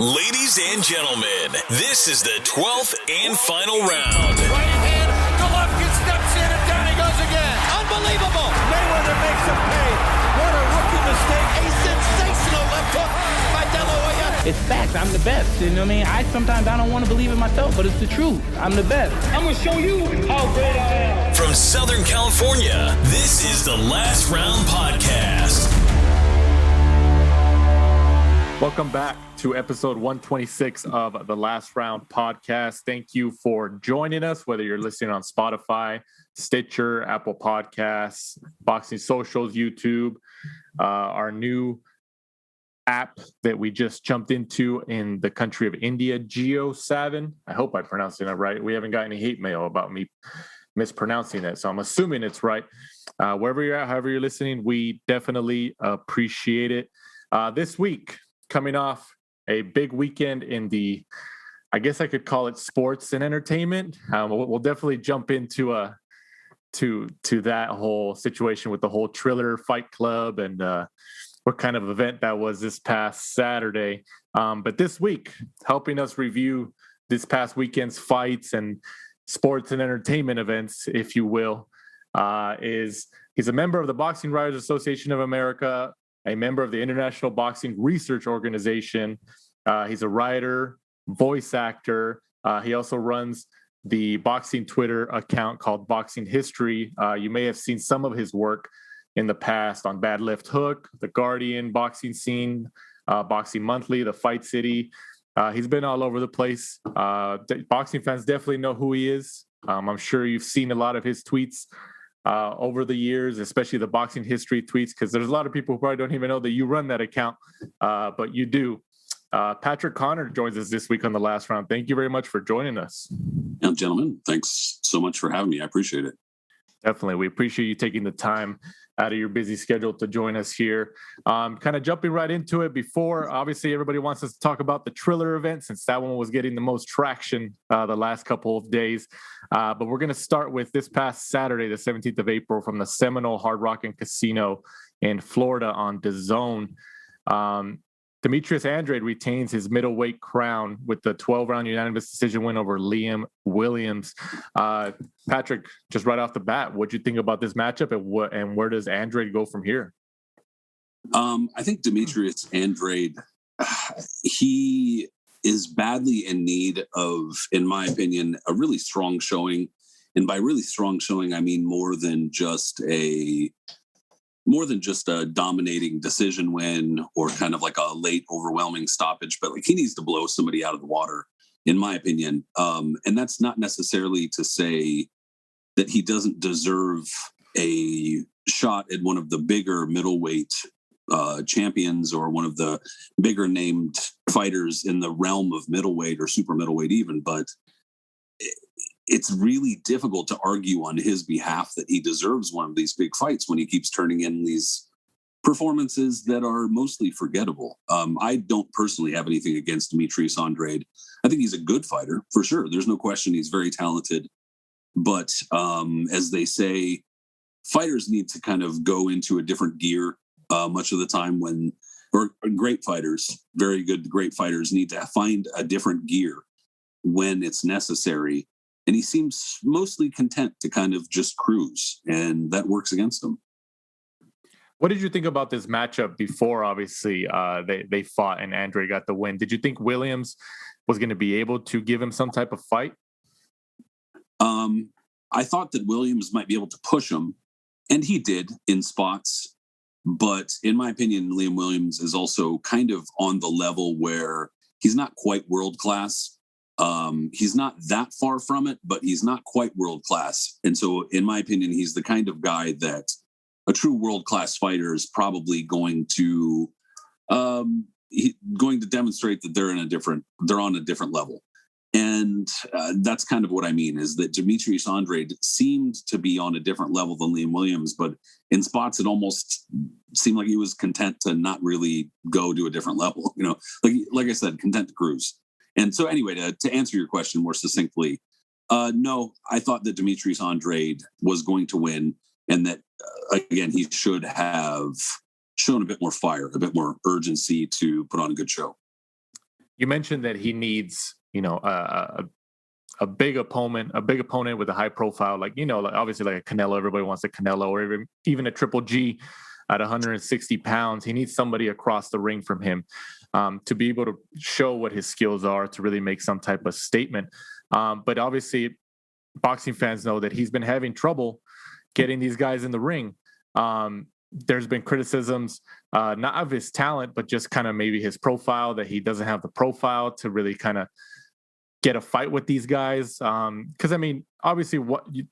Ladies and gentlemen, this is the 12th and final round. Right hand, Golovkin steps in and down he goes again. Unbelievable. Mayweather makes him pay. What a rookie mistake. A sensational left hook by De La Hoya. It's facts. I'm the best. You know what I mean? Sometimes I don't want to believe it myself, but it's the truth. I'm the best. I'm going to show you how great I am. From Southern California, this is the Last Round Podcast. Welcome back to episode 126 of the Last Round Podcast. Thank you for joining us, whether you're listening on Spotify, Stitcher, Apple Podcasts, Boxing Socials, YouTube, our new app that we just jumped into in the country of India, Geo7. I hope I'm pronouncing it right. We haven't got any hate mail about me mispronouncing it, so I'm assuming it's right. Wherever you're at, however you're listening, we definitely appreciate it. This week, coming off a big weekend in the, I guess I could call it sports and entertainment. We'll definitely jump into to that whole situation with the whole Triller Fight Club and what kind of event that was this past Saturday. But this week, helping us review this past weekend's fights and sports and entertainment events, if you will, he's a member of the Boxing Writers Association of America, a member of the International Boxing Research Organization. He's a writer, voice actor. He also runs the boxing Twitter account called Boxing History. You may have seen some of his work in the past on Bad Left Hook, The Guardian, Boxing Scene, Boxing Monthly, The Fight City. He's been all over the place. Boxing fans definitely know who he is. I'm sure you've seen a lot of his tweets over the years, especially the Boxing History tweets, because there's a lot of people who probably don't even know that you run that account, but you do. Patrick Connor joins us this week on the Last Round. Thank you very much for joining us. Yeah, gentlemen, thanks so much for having me. I appreciate it. Definitely. We appreciate you taking the time out of your busy schedule to join us here. Kind of jumping right into it. Before, obviously, everybody wants us to talk about the Triller event since that one was getting the most traction the last couple of days. But we're going to start with this past Saturday, the 17th of April, from the Seminole Hard Rock and Casino in Florida on DAZN. Demetrius Andrade retains his middleweight crown with the 12-round unanimous decision win over Liam Williams. Patrick, just right off the bat, what do you think about this matchup, and where does Andrade go from here? I think Demetrius Andrade, he is badly in need of, in my opinion, a really strong showing. And by really strong showing, I mean more than just a dominating decision win or kind of like a late overwhelming stoppage, but like he needs to blow somebody out of the water, in my opinion. And that's not necessarily to say that he doesn't deserve a shot at one of the bigger middleweight champions or one of the bigger named fighters in the realm of middleweight or super middleweight even, but it's really difficult to argue on his behalf that he deserves one of these big fights when he keeps turning in these performances that are mostly forgettable. I don't personally have anything against Demetrius Andrade. I think he's a good fighter, for sure. There's no question he's very talented. But as they say, fighters need to kind of go into a different gear much of the time or great fighters, very good, great fighters need to find a different gear when it's necessary. And he seems mostly content to kind of just cruise, and that works against him. What did you think about this matchup before, obviously, they fought and Andrade got the win? Did you think Williams was going to be able to give him some type of fight? I thought that Williams might be able to push him, and he did in spots. But in my opinion, Liam Williams is also kind of on the level where he's not quite world class. He's not that far from it, but he's not quite world class. And so in my opinion, he's the kind of guy that a true world class fighter is probably going to demonstrate that they're on a different level. And that's kind of what I mean, is that Demetrius Andrade seemed to be on a different level than Liam Williams, but in spots it almost seemed like he was content to not really go to a different level. You know, like I said, content to cruise. And so anyway, to answer your question more succinctly, no, I thought that Demetrius Andrade was going to win, and that, again, he should have shown a bit more fire, a bit more urgency to put on a good show. you mentioned that he needs, a big opponent with a high profile, like obviously like a Canelo. Everybody wants a Canelo, or even a Triple G at 160 pounds. He needs somebody across the ring from him to be able to show what his skills are, to really make some type of statement. But obviously, boxing fans know that he's been having trouble getting these guys in the ring. There's been criticisms, not of his talent, but just kind of maybe his profile, that he doesn't have the profile to really kind of get a fight with these guys. Because, I mean, obviously,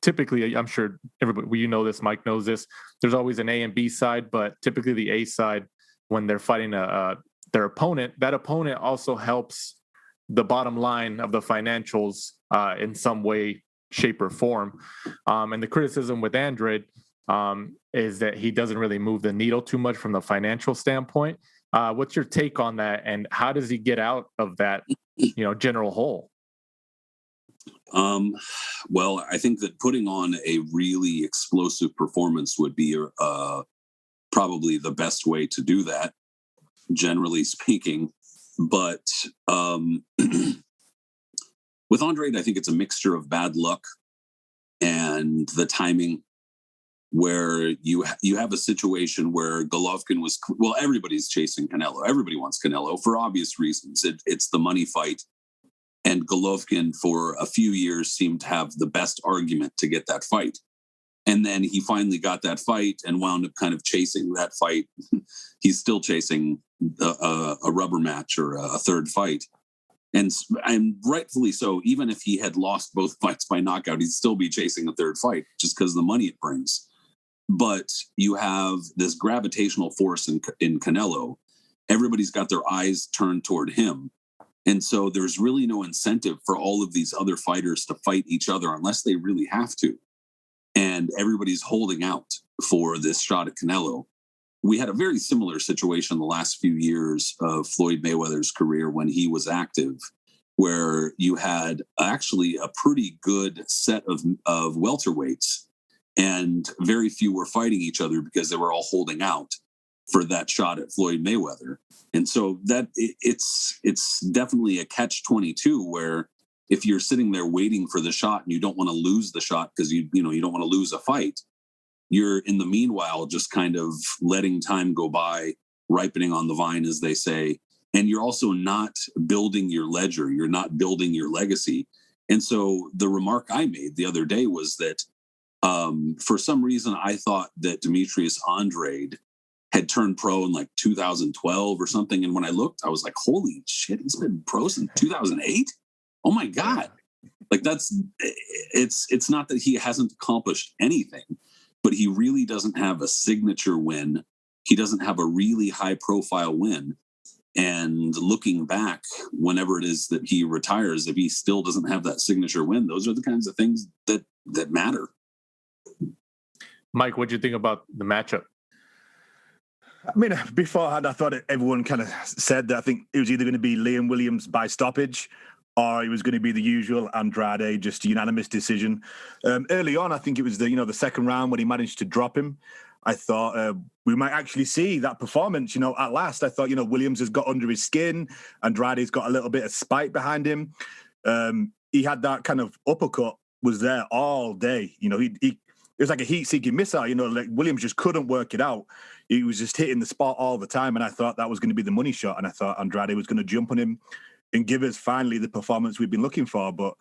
typically, I'm sure everybody, this, Mike knows this, there's always an A and B side, but typically the A side, when they're fighting their opponent, that opponent also helps the bottom line of the financials in some way, shape, or form. And the criticism with Andrade is that he doesn't really move the needle too much from the financial standpoint. What's your take on that, and how does he get out of that, general hole? Well, I think that putting on a really explosive performance would be probably the best way to do that, generally speaking. But with Andrade, I think it's a mixture of bad luck and the timing, where you have a situation where Golovkin everybody's chasing Canelo. Everybody wants Canelo for obvious reasons. It's the money fight. And Golovkin, for a few years, seemed to have the best argument to get that fight. And then he finally got that fight and wound up kind of chasing that fight. He's still chasing a rubber match or a third fight. And rightfully so. Even if he had lost both fights by knockout, he'd still be chasing a third fight just because of the money it brings. But you have this gravitational force in Canelo. Everybody's got their eyes turned toward him. And so there's really no incentive for all of these other fighters to fight each other unless they really have to. And everybody's holding out for this shot at Canelo. We had a very similar situation the last few years of Floyd Mayweather's career when he was active, where you had actually a pretty good set of welterweights, and very few were fighting each other because they were all holding out for that shot at Floyd Mayweather. And so that it's definitely a catch-22, where if you're sitting there waiting for the shot and you don't want to lose the shot because you don't want to lose a fight, you're in the meanwhile just kind of letting time go by, ripening on the vine, as they say. And you're also not building your ledger. You're not building your legacy. And so the remark I made the other day was that for some reason, I thought that Demetrius Andrade had turned pro in like 2012 or something. And when I looked, I was like, holy shit, he's been pro since 2008? Oh my God. Like it's not that he hasn't accomplished anything, but he really doesn't have a signature win. He doesn't have a really high profile win. And looking back, whenever it is that he retires, if he still doesn't have that signature win, those are the kinds of things that matter. Mike, what'd you think about the matchup? I mean, beforehand, I thought everyone kind of said that I think it was either going to be Liam Williams by stoppage, or it was going to be the usual Andrade, just a unanimous decision. Early on, I think it was the second round when he managed to drop him. I thought we might actually see that performance. At last, I thought Williams has got under his skin. Andrade's got a little bit of spite behind him. He had that kind of uppercut was there all day. It was like a heat-seeking missile. Like Williams just couldn't work it out. He was just hitting the spot all the time, and I thought that was going to be the money shot. And I thought Andrade was going to jump on him and give us finally the performance we've been looking for. But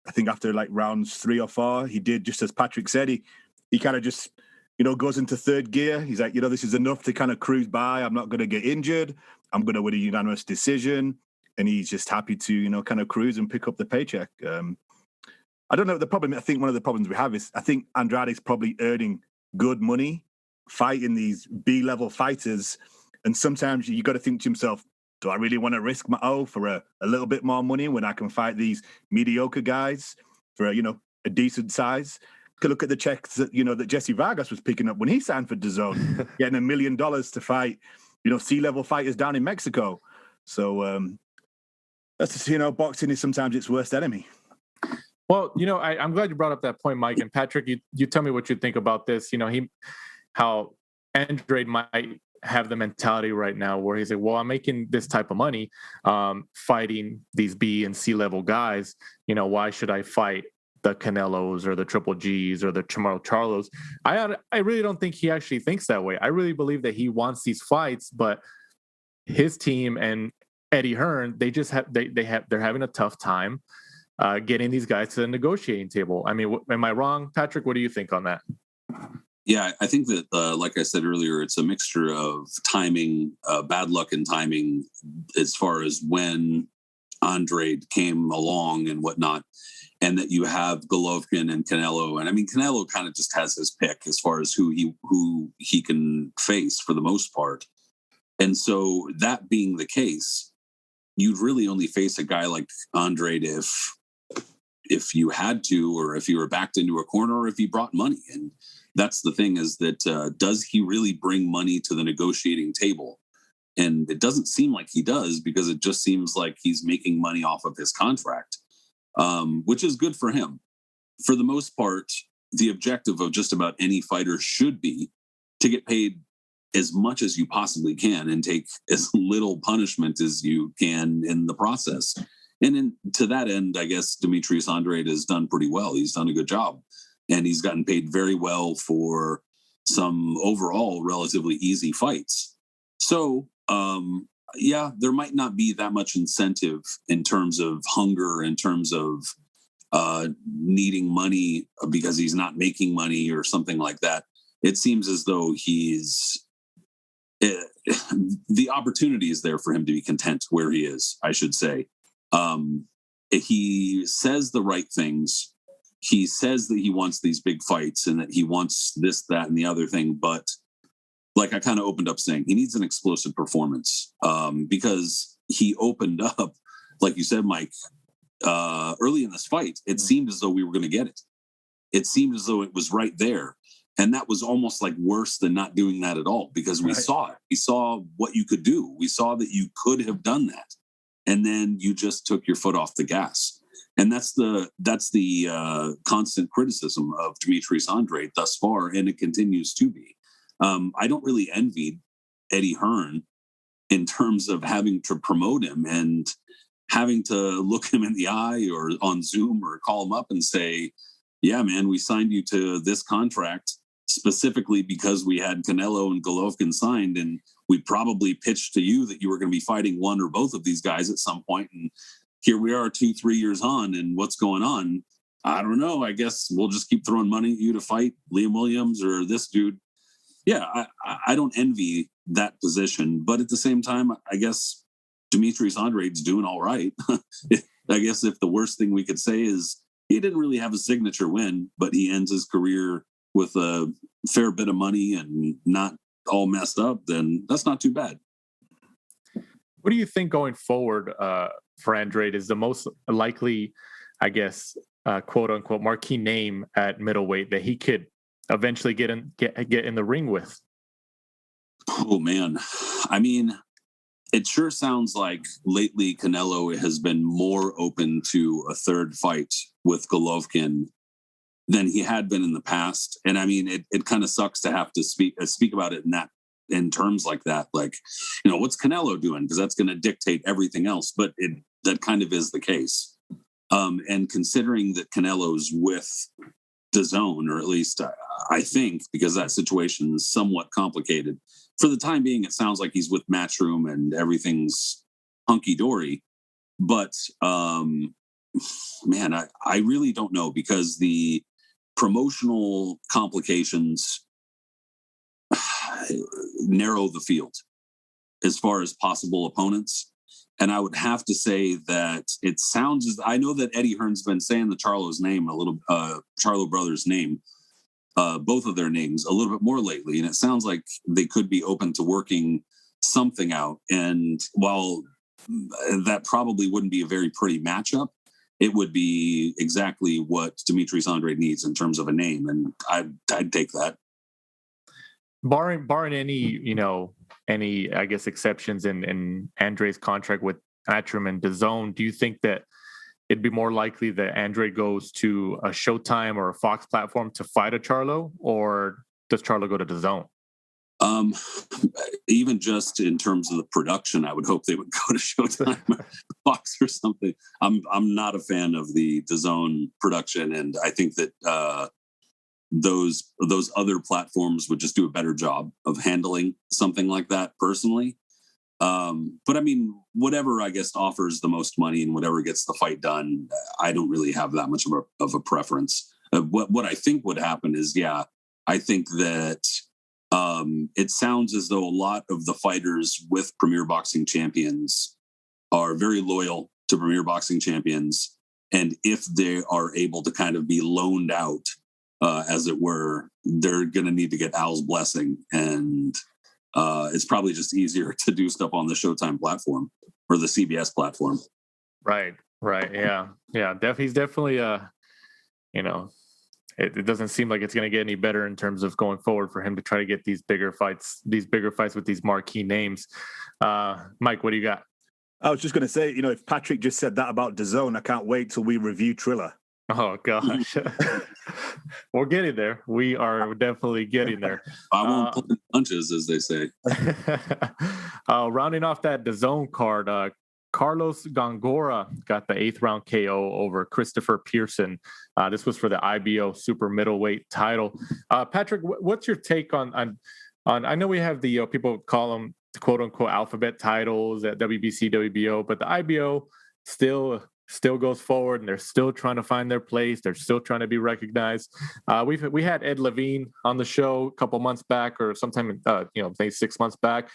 I think after like rounds 3 or 4, he did just as Patrick said. He kind of just goes into third gear. He's like, this is enough to kind of cruise by. I'm not going to get injured. I'm going to win a unanimous decision. And he's just happy to kind of cruise and pick up the paycheck. I don't know. I think one of the problems we have is I think Andrade's probably earning good money fighting these B-level fighters. And sometimes you got to think to yourself, do I really want to risk my O for a little bit more money when I can fight these mediocre guys for a decent size? Could look at the checks that that Jesse Vargas was picking up when he signed for DAZN, getting $1 million to fight C-level fighters down in Mexico. So that's just boxing is sometimes its worst enemy. Well, I'm glad you brought up that point, Mike. And Patrick, you tell me what you think about this. How Andrade might have the mentality right now where he's like, well, I'm making this type of money fighting these B and C level guys. Why should I fight the Canelos or the Triple Gs or the Chamorro Charlos? I really don't think he actually thinks that way. I really believe that he wants these fights, but his team and Eddie Hearn, they're having a tough time getting these guys to the negotiating table. I mean, am I wrong, Patrick? What do you think on that? Yeah, I think that, like I said earlier, it's a mixture of timing, bad luck and timing as far as when Andrade came along and whatnot, and that you have Golovkin and Canelo. And I mean, Canelo kind of just has his pick as far as who he can face for the most part. And so that being the case, you'd really only face a guy like Andrade if you had to, or if you were backed into a corner, or if he brought money. And that's the thing, is that does he really bring money to the negotiating table? And it doesn't seem like he does, because it just seems like he's making money off of his contract, which is good for him. For the most part, the objective of just about any fighter should be to get paid as much as you possibly can and take as little punishment as you can in the process. And to that end, I guess Demetrius Andrade has done pretty well. He's done a good job, and he's gotten paid very well for some overall relatively easy fights. So, yeah, there might not be that much incentive in terms of hunger, in terms of needing money because he's not making money or something like that. It seems as though the opportunity is there for him to be content where he is, I should say. He says the right things. He says that he wants these big fights and that he wants this, that, and the other thing. But like I kind of opened up saying, he needs an explosive performance because he opened up, like you said, Mike, early in this fight. It seemed as though we were going to get it. It seemed as though it was right there. And that was almost like worse than not doing that at all, because we saw it. We saw what you could do. We saw that you could have done that. And then you just took your foot off the gas. And that's the constant criticism of Demetrius Andrade thus far, and it continues to be. I don't really envy Eddie Hearn in terms of having to promote him and having to look him in the eye or on Zoom or call him up and say, yeah, man, we signed you to this contract specifically because we had Canelo and Golovkin signed, and we probably pitched to you that you were going to be fighting one or both of these guys at some point. And here we are 2-3 years on, and what's going on? I don't know. I guess we'll just keep throwing money at you to fight Liam Williams or this dude. Yeah, I don't envy that position. But at the same time, I guess Demetrius Andrade's doing all right. I guess if the worst thing we could say is he didn't really have a signature win, but he ends his career with a fair bit of money and not all messed up, then that's not too bad. What do you think going forward for Andrade is the most likely, I guess, quote unquote marquee name at middleweight that he could eventually get in the ring with? Oh man, I mean, it sure sounds like lately Canelo has been more open to a third fight with Golovkin than he had been in the past. And I mean, it kind of sucks to have to speak about it in terms like that. Like, what's Canelo doing? Because that's going to dictate everything else. But that kind of is the case. And considering that Canelo's with DAZN, or at least I think, because that situation is somewhat complicated. For the time being, it sounds like he's with Matchroom and everything's hunky-dory. But, man, I really don't know, because the promotional complications narrow the field as far as possible opponents. And I would have to say that it sounds as I know that Eddie Hearn's been saying the Charlo's name Charlo brothers' name, both of their names a little bit more lately. And it sounds like they could be open to working something out. And while that probably wouldn't be a very pretty matchup, it would be exactly what Demetrius Andrade needs in terms of a name. And I'd take that. Barring any, I guess, exceptions in Andrade's contract with Matchroom and DAZN, do you think that it'd be more likely that Andrade goes to a Showtime or a Fox platform to fight a Charlo, or does Charlo go to DAZN? Um, Even just in terms of the production, I would hope they would go to Showtime or Fox or something. I'm not a fan of the DAZN production, and I think that those other platforms would just do a better job of handling something like that personally. But I mean, whatever I guess offers the most money and whatever gets the fight done, I don't really have that much of a preference. What I think would happen is, I think that it sounds as though a lot of the fighters with Premier Boxing Champions are very loyal to Premier Boxing Champions. And if they are able to kind of be loaned out, as it were, they're going to need to get Al's blessing. And it's probably just easier to do stuff on the Showtime platform or the CBS platform. Right. Yeah. He's definitely, it doesn't seem like it's going to get any better in terms of going forward for him to try to get these bigger fights with these marquee names. Mike, what do you got? I was just going to say, if Patrick just said that about DAZN, I can't wait till we review Triller. Oh, gosh. We're getting there. We are definitely getting there. I won't pull punches, as they say. Rounding off that DAZN card, Carlos Gongora got the 8th round KO over Christopher Pearson. This was for the IBO super middleweight title. Patrick, what's your take on I know we have the people call them quote unquote alphabet titles at WBC, WBO, but the IBO still goes forward, and they're still trying to find their place. They're still trying to be recognized. We had Ed Levine on the show a couple months back, or sometime maybe 6 months back.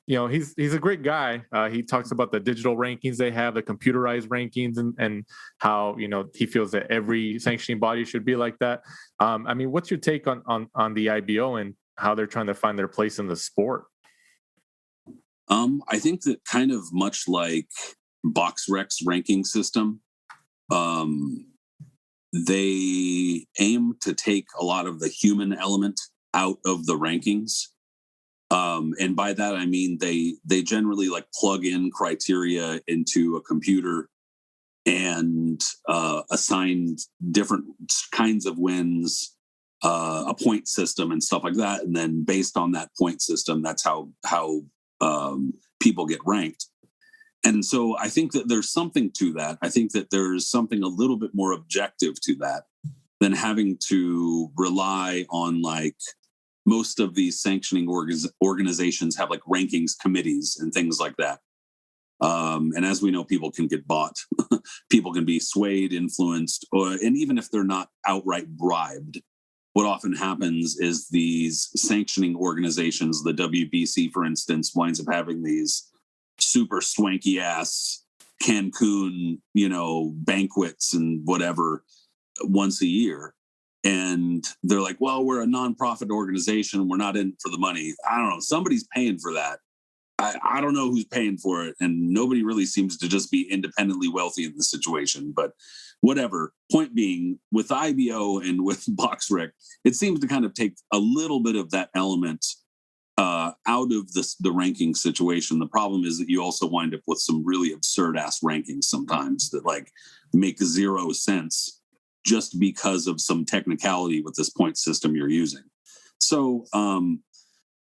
He's a great guy. He talks about the digital rankings they have, the computerized rankings, and how he feels that every sanctioning body should be like that. What's your take on the IBO and how they're trying to find their place in the sport? I think that kind of much like BoxRec's ranking system, they aim to take a lot of the human element out of the rankings. And by that, I mean, they generally plug in criteria into a computer and assign different kinds of wins, a point system and stuff like that. And then based on that point system, that's how people get ranked. And so I think that there's something to that. I think that there's something a little bit more objective to that than having to rely on most of these sanctioning organizations have rankings committees and things like that. And as we know, people can get bought. People can be swayed, influenced, and even if they're not outright bribed, what often happens is these sanctioning organizations, the WBC, for instance, winds up having these super swanky ass Cancun, banquets and whatever once a year. And they're like, well, we're a nonprofit organization. We're not in for the money. I don't know. Somebody's paying for that. I don't know who's paying for it. And nobody really seems to just be independently wealthy in this situation, but whatever. Point being, with IBO and with BoxRec, it seems to kind of take a little bit of that element out of the ranking situation. The problem is that you also wind up with some really absurd ass rankings sometimes that make zero sense just because of some technicality with this point system you're using. So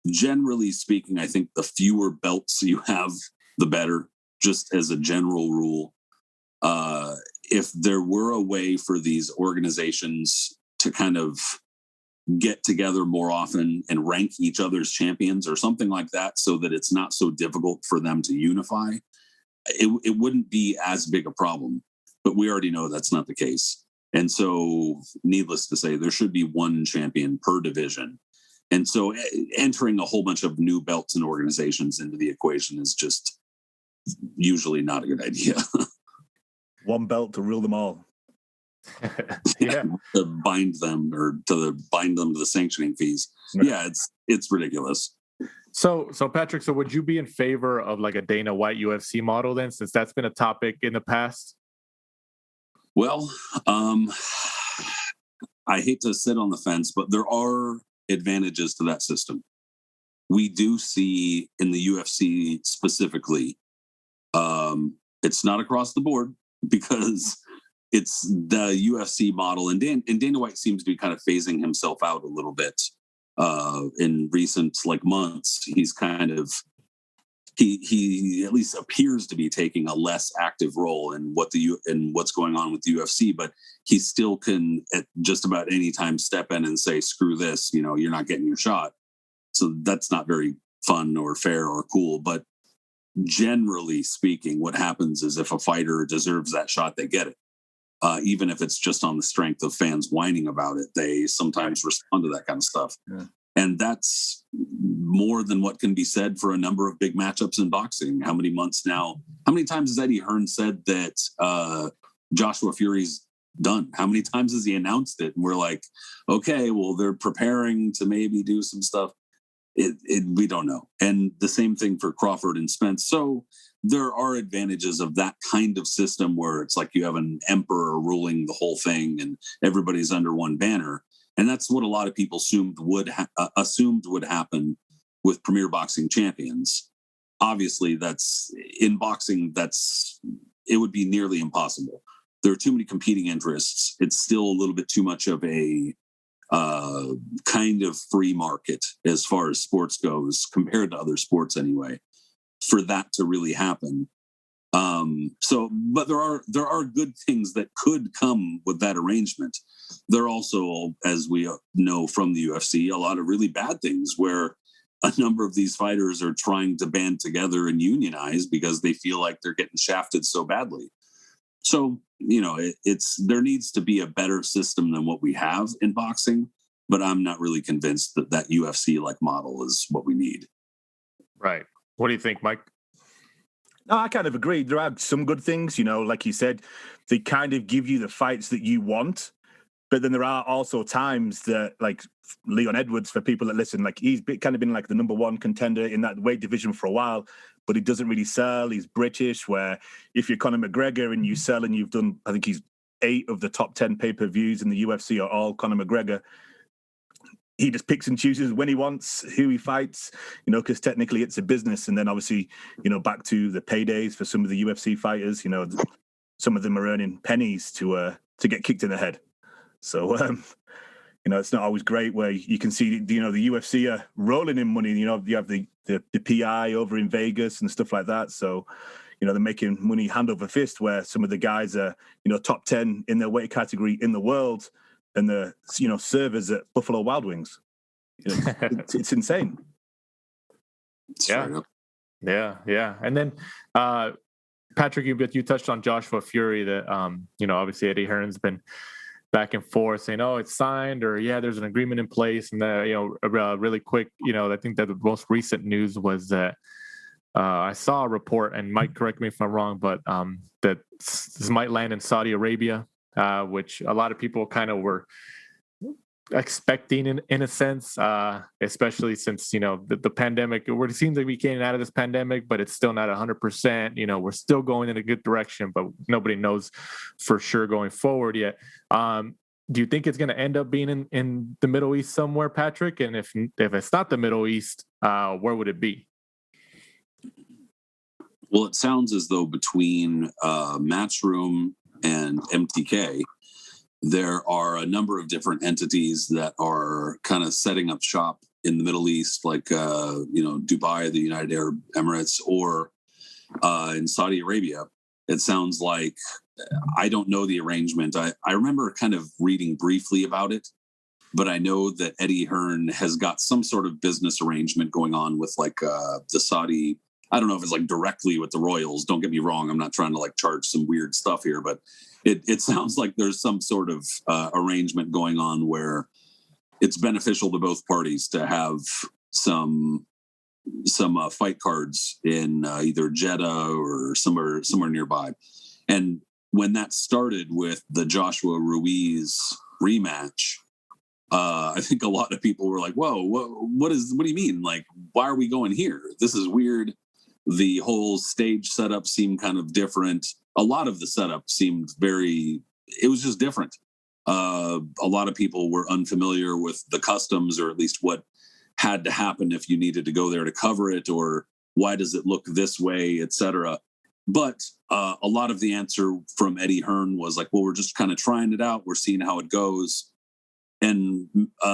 generally speaking, I think the fewer belts you have, the better, just as a general rule. If there were a way for these organizations to kind of get together more often and rank each other's champions or something like that, so that it's not so difficult for them to unify, it wouldn't be as big a problem. But we already know that's not the case. And so, needless to say, there should be one champion per division. And so entering a whole bunch of new belts and organizations into the equation is just usually not a good idea. One belt to rule them all. Yeah. To bind them to the sanctioning fees. Right. Yeah, it's ridiculous. So Patrick, would you be in favor of a Dana White UFC model then, since that's been a topic in the past? Well, I hate to sit on the fence, but there are advantages to that system. We do see in the UFC specifically, it's not across the board because it's the UFC model, and Dana White seems to be kind of phasing himself out a little bit in recent months. He's kind of he at least appears to be taking a less active role in what's going on with the UFC, but he still can at just about any time step in and say, screw this, you're not getting your shot. So that's not very fun or fair or cool. But generally speaking, what happens is if a fighter deserves that shot, they get it. Even if it's just on the strength of fans whining about it, they sometimes respond to that kind of stuff. Yeah. And that's more than what can be said for a number of big matchups in boxing. How many times has Eddie Hearn said that Joshua Fury's done? How many times has he announced it? And we're like, okay, well, they're preparing to maybe do some stuff. We don't know. And the same thing for Crawford and Spence. So there are advantages of that kind of system where it's like you have an emperor ruling the whole thing and everybody's under one banner. And that's what a lot of people assumed would happen with Premier Boxing Champions. Obviously, in boxing, it would be nearly impossible. There are too many competing interests. It's still a little bit too much of a kind of free market as far as sports goes, compared to other sports anyway, for that to really happen. But there are good things that could come with that arrangement. There are also, as we know from the UFC, a lot of really bad things where a number of these fighters are trying to band together and unionize because they feel like they're getting shafted so badly. So, there needs to be a better system than what we have in boxing, but I'm not really convinced that UFC-like model is what we need. Right. What do you think, Mike? No, I kind of agree. There are some good things, like you said, they kind of give you the fights that you want. But then there are also times that, like Leon Edwards, for people that listen, he's kind of been the number one contender in that weight division for a while, but he doesn't really sell. He's British, where if you're Conor McGregor and you sell and you've done, I think he's 8 of the top 10 pay-per-views in the UFC are all Conor McGregor. He just picks and chooses when he wants, who he fights, because technically it's a business. And then obviously, back to the paydays for some of the UFC fighters, some of them are earning pennies to get kicked in the head. So, it's not always great where you can see, the UFC are rolling in money. You have the PI over in Vegas and stuff like that. So, they're making money hand over fist, where some of the guys are, top 10 in their weight category in the world. And the servers at Buffalo Wild Wings, it's insane. Yeah. And then Patrick, you touched on Joshua Fury. That obviously Eddie Hearn's been back and forth saying, "Oh, it's signed," or "Yeah, there's an agreement in place." And really quick, I think that the most recent news was that I saw a report, and Mike, correct me if I'm wrong, but that this might land in Saudi Arabia. Which a lot of people kind of were expecting in a sense, especially since, the pandemic, it seems like we came out of this pandemic, but it's still not 100%. We're still going in a good direction, but nobody knows for sure going forward yet. Do you think it's going to end up being in the Middle East somewhere, Patrick? And if it's not the Middle East, where would it be? Well, it sounds as though between Matchroom and MTK, there are a number of different entities that are kind of setting up shop in the Middle East, like Dubai, the United Arab Emirates, or in Saudi Arabia. It sounds like, I don't know the arrangement. I remember kind of reading briefly about it, but I know that Eddie Hearn has got some sort of business arrangement going on with the Saudi. I don't know if it's directly with the Royals. Don't get me wrong. I'm not trying to charge some weird stuff here, but it sounds like there's some sort of arrangement going on where it's beneficial to both parties to have some fight cards in either Jeddah or somewhere nearby. And when that started with the Joshua Ruiz rematch, I think a lot of people were like, "Whoa, what do you mean? Why are we going here? This is weird." The whole stage setup seemed kind of different. A lot of the setup seemed it was just different. A lot of people were unfamiliar with the customs, or at least what had to happen if you needed to go there to cover it, or why does it look this way, etc. But a lot of the answer from Eddie Hearn was well, we're just kind of trying it out. We're seeing how it goes. And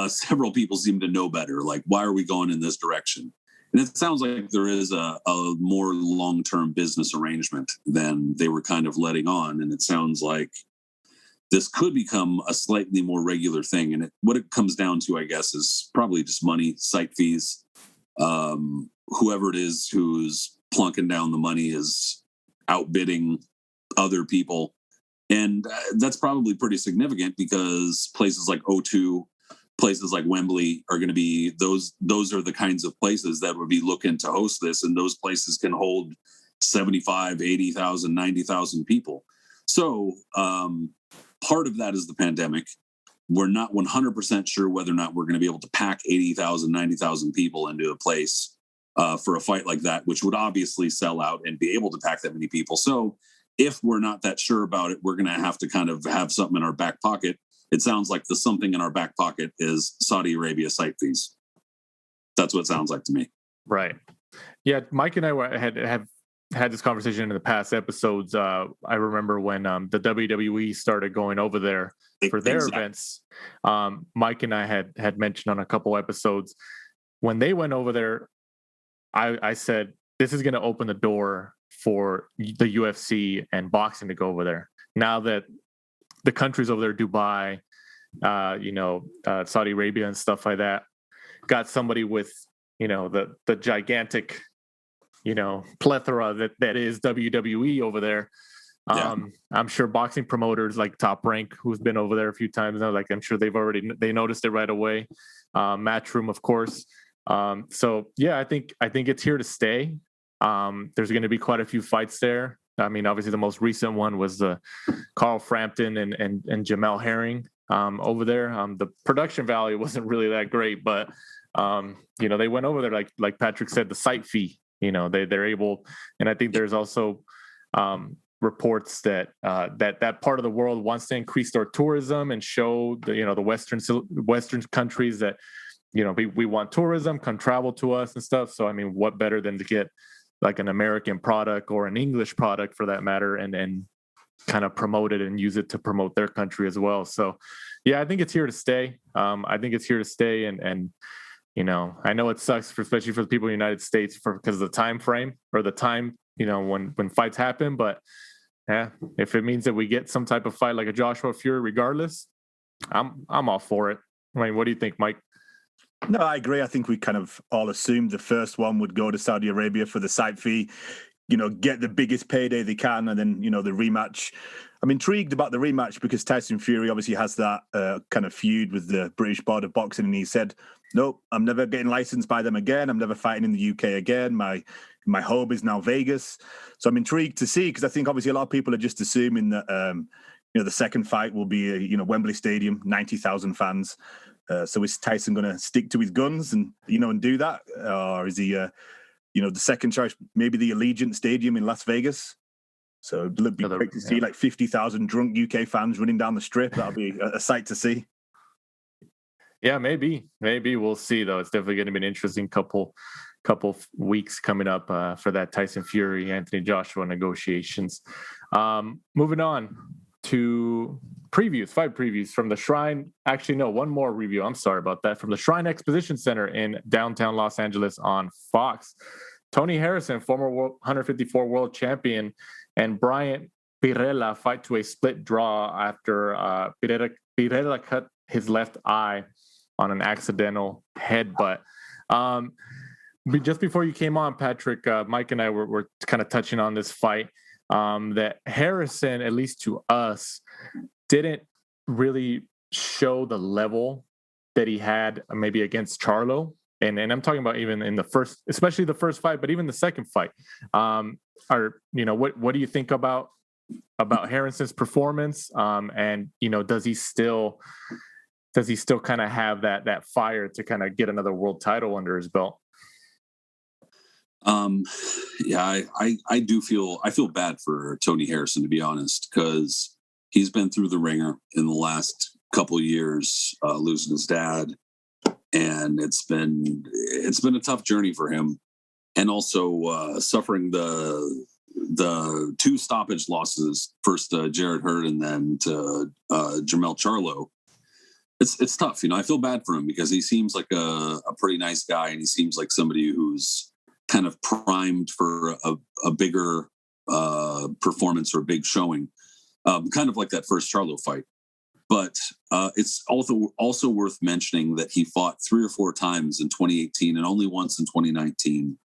several people seem to know better. Like, why are we going in this direction? And it sounds like there is a more long-term business arrangement than they were kind of letting on. And it sounds like this could become a slightly more regular thing. And what it comes down to, I guess, is probably just money, site fees. Whoever it is who's plunking down the money is outbidding other people. And that's probably pretty significant because places like O2, places like Wembley are going to be, those are the kinds of places that would be looking to host this. And those places can hold 75, 80,000, 90,000 people. So part of that is the pandemic. We're not 100% sure whether or not we're going to be able to pack 80,000, 90,000 people into a place for a fight like that, which would obviously sell out and be able to pack that many people. So if we're not that sure about it, we're going to have to kind of have something in our back pocket. It sounds like the something in our back pocket is Saudi Arabia site fees. That's what it sounds like to me. Right. Yeah. Mike and I have had this conversation in the past episodes. I remember when the WWE started going over there for their events. Mike and I had mentioned on a couple episodes when they went over there, I said, this is going to open the door for the UFC and boxing to go over there. Now that the countries over there, Dubai, Saudi Arabia and stuff like that, got somebody with, the gigantic, plethora that is WWE over there. Yeah. I'm sure boxing promoters like Top Rank, who's been over there a few times now, I'm sure they noticed it right away. Matchroom, of course. So yeah, I think it's here to stay. There's going to be quite a few fights there. I mean, obviously the most recent one was the Carl Frampton and Jamel Herring over there. The production value wasn't really that great, but they went over there like Patrick said, the site fee. They're able, and I think there's also reports that that part of the world wants to increase their tourism and show the Western countries that we want tourism, come travel to us and stuff. So I mean, what better than to get like an American product or an English product for that matter, and kind of promote it and use it to promote their country as well. So yeah, I think it's here to stay. I think it's here to stay. And I know it sucks especially for the people in the United States because of the time frame or the time, when fights happen. But yeah, if it means that we get some type of fight like a Joshua Fury, regardless, I'm all for it. I mean, what do you think, Mike? No, I agree. I think we kind of all assumed the first one would go to Saudi Arabia for the site fee, get the biggest payday they can. And then, the rematch. I'm intrigued about the rematch because Tyson Fury obviously has that kind of feud with the British Board of Boxing. And he said, nope, I'm never getting licensed by them again. I'm never fighting in the UK again. My home is now Vegas. So I'm intrigued to see, because I think obviously a lot of people are just assuming that, the second fight will be, Wembley Stadium, 90,000 fans. So is Tyson going to stick to his guns and do that, or is he, the second choice, maybe the Allegiant Stadium in Las Vegas? So it'd be great to see like 50,000 drunk UK fans running down the strip. That'll be a sight to see. Yeah, maybe we'll see though. It's definitely going to be an interesting couple weeks coming up for that Tyson Fury, Anthony Joshua negotiations. Moving on to fight previews from the Shrine. Actually, no, one more review. I'm sorry about that. From the Shrine Exposition Center in downtown Los Angeles on Fox. Tony Harrison, former 154 world champion, and Bryant Perrella fight to a split draw after Perrella cut his left eye on an accidental headbutt. Just before you came on, Patrick, Mike and I were kind of touching on this fight. That Harrison, at least to us, didn't really show the level that he had maybe against Charlo. And I'm talking about even in the first, especially the first fight, but even the second fight. What do you think about Harrison's performance? And does he still kind of have that fire to kind of get another world title under his belt? Yeah, I feel bad for Tony Harrison, to be honest, because he's been through the ringer in the last couple of years, losing his dad, and it's been a tough journey for him, and also suffering the two stoppage losses, first Jared Hurd and then to Jermell Charlo. It's tough. I feel bad for him because he seems like a pretty nice guy, and he seems like somebody who's kind of primed for a bigger performance or a big showing, kind of like that first Charlo fight. But it's also worth mentioning that he fought 3 or 4 times in 2018 and only once in 2019.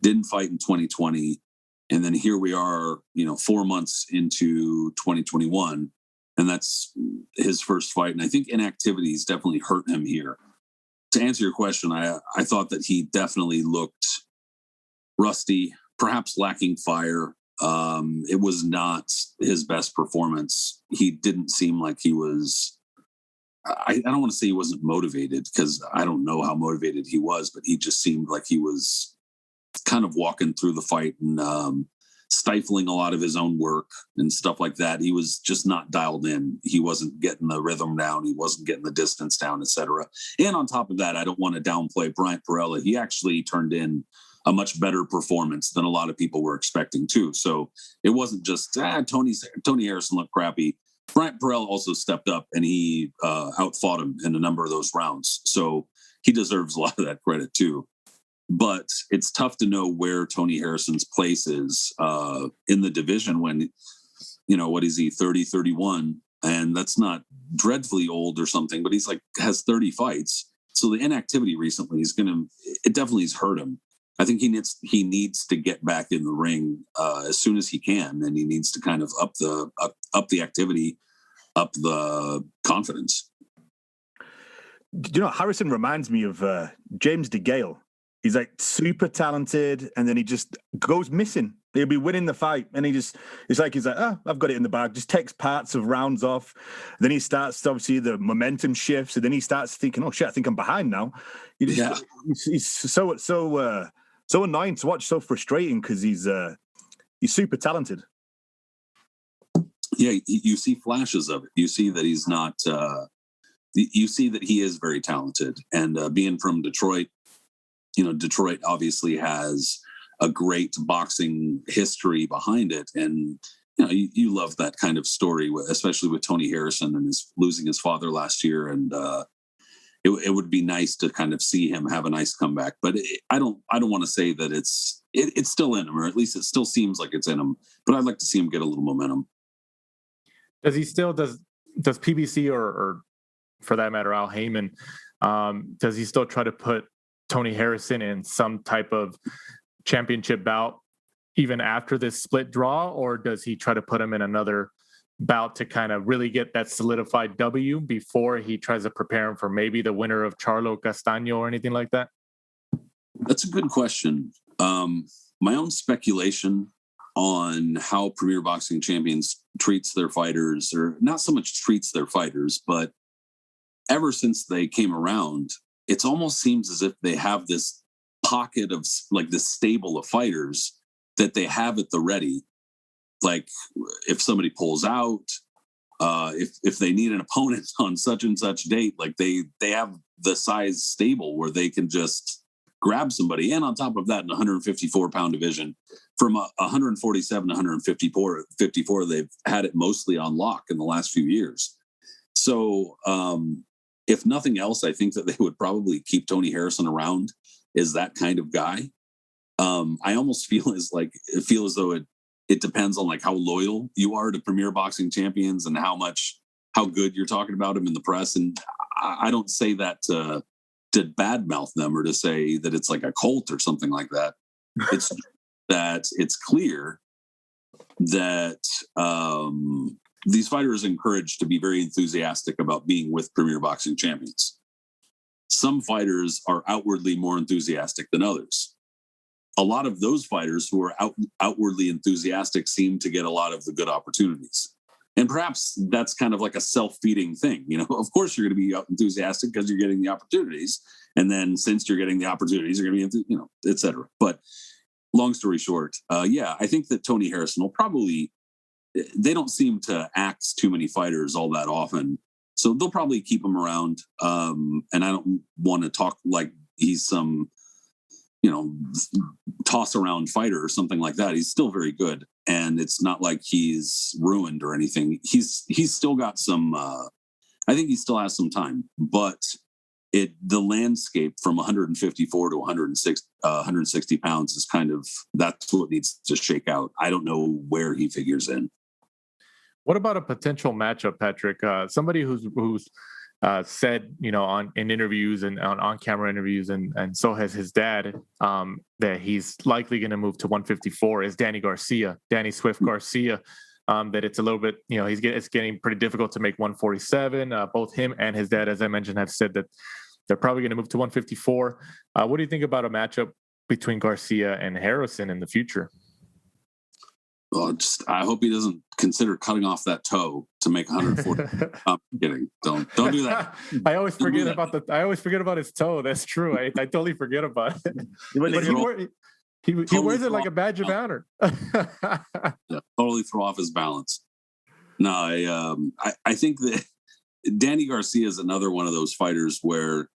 Didn't fight in 2020, and then here we are, 4 months into 2021, and that's his first fight. And I think inactivity's definitely hurt him here. To answer your question, I thought that he definitely looked rusty, perhaps lacking fire. It was not his best performance. He didn't seem like he was, I don't want to say he wasn't motivated, because I don't know how motivated he was, but he just seemed like he was kind of walking through the fight and stifling a lot of his own work and stuff like that. He was just not dialed in. He wasn't getting the rhythm down. He wasn't getting the distance down, etc. And on top of that, I don't want to downplay Bryant-Perrella. He actually turned in a much better performance than a lot of people were expecting too. So it wasn't just Tony Harrison looked crappy. Bryant-Perrella also stepped up and he outfought him in a number of those rounds. So he deserves a lot of that credit too. But it's tough to know where Tony Harrison's place is in the division when, what is he, 30, 31? And that's not dreadfully old or something, but he's has 30 fights. So the inactivity recently it definitely has hurt him. I think he needs to get back in the ring as soon as he can, and he needs to kind of up the activity, up the confidence. Harrison reminds me of James DeGale. He's super talented, and then he just goes missing. He'll be winning the fight, and he's like, I've got it in the bag. Just takes parts of rounds off. Then he starts, obviously, the momentum shifts, and then he starts thinking, oh shit, I think I'm behind now. He's so annoying to watch, so frustrating, because he's super talented. Yeah, you see flashes of it. You see that he's not. You see that he is very talented, and being from Detroit. Detroit obviously has a great boxing history behind it. And, you love that kind of story, especially with Tony Harrison and losing his father last year. And it would be nice to kind of see him have a nice comeback. But I don't want to say that it's still in him, or at least it still seems like it's in him. But I'd like to see him get a little momentum. Does PBC or for that matter, Al Heyman, does he still try to put Tony Harrison in some type of championship bout even after this split draw, or does he try to put him in another bout to kind of really get that solidified W before he tries to prepare him for maybe the winner of Charlo Castaño or anything like that? That's a good question. My own speculation on how Premier Boxing Champions treats their fighters, or not so much treats their fighters, but ever since they came around, it almost seems as if they have this pocket of this stable of fighters that they have at the ready. Like if somebody pulls out, if they need an opponent on such and such date, they have the size stable where they can just grab somebody. And on top of that, in the 154-pound division, from 147 to 154, they've had it mostly on lock in the last few years. So, if nothing else, I think that they would probably keep Tony Harrison around as that kind of guy. I almost feel as though it depends on how loyal you are to Premier Boxing Champions and how good you're talking about him in the press. And I don't say that to badmouth them or to say that it's like a cult or something like that. It's that it's clear that these fighters are encouraged to be very enthusiastic about being with Premier Boxing Champions. Some fighters are outwardly more enthusiastic than others. A lot of those fighters who are outwardly enthusiastic seem to get a lot of the good opportunities. And perhaps that's kind of like a self-feeding thing. Of course you're going to be enthusiastic because you're getting the opportunities. And then since you're getting the opportunities, you're going to be, et cetera. But long story short, I think that Tony Harrison will probably, they don't seem to axe too many fighters all that often. So they'll probably keep him around. And I don't want to talk like he's some, toss around fighter or something like that. He's still very good. And it's not like he's ruined or anything. He's still got some I think he still has some time, but the landscape from 154 to 160 pounds is that's what needs to shake out. I don't know where he figures in. What about a potential matchup, Patrick? Somebody who's said, in interviews and on camera interviews, and so has his dad, that he's likely going to move to 154 is Danny Swift Garcia. That it's a little bit, it's getting pretty difficult to make 147. Both him and his dad, as I mentioned, have said that they're probably going to move to 154. What do you think about a matchup between Garcia and Harrison in the future? Well, I hope he doesn't consider cutting off that toe to make 140. I'm kidding. Don't do that. I always forget about his toe. That's true. I totally forget about it. But he wears it like a badge of honor. Yeah, totally throw off his balance. No, I think that Danny Garcia is another one of those fighters where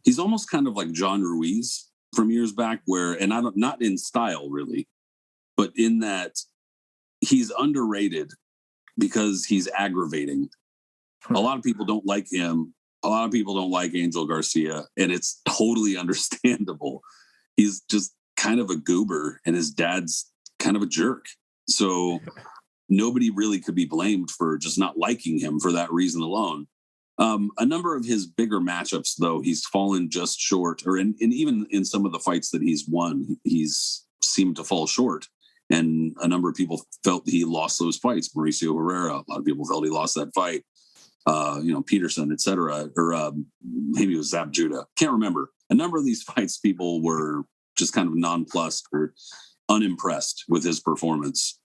he's almost kind of like John Ruiz from years back, not in style really, but in that he's underrated because he's aggravating. A lot of people don't like him. A lot of people don't like Angel Garcia, and it's totally understandable. He's just kind of a goober, and his dad's kind of a jerk. So nobody really could be blamed for just not liking him for that reason alone. A number of his bigger matchups, though, he's fallen just short, and even in some of the fights that he's won, he's seemed to fall short. And a number of people felt he lost those fights. Mauricio Herrera, a lot of people felt he lost that fight. Peterson, etc., or maybe it was Zab Judah. Can't remember. A number of these fights, people were just kind of nonplussed or unimpressed with his performance.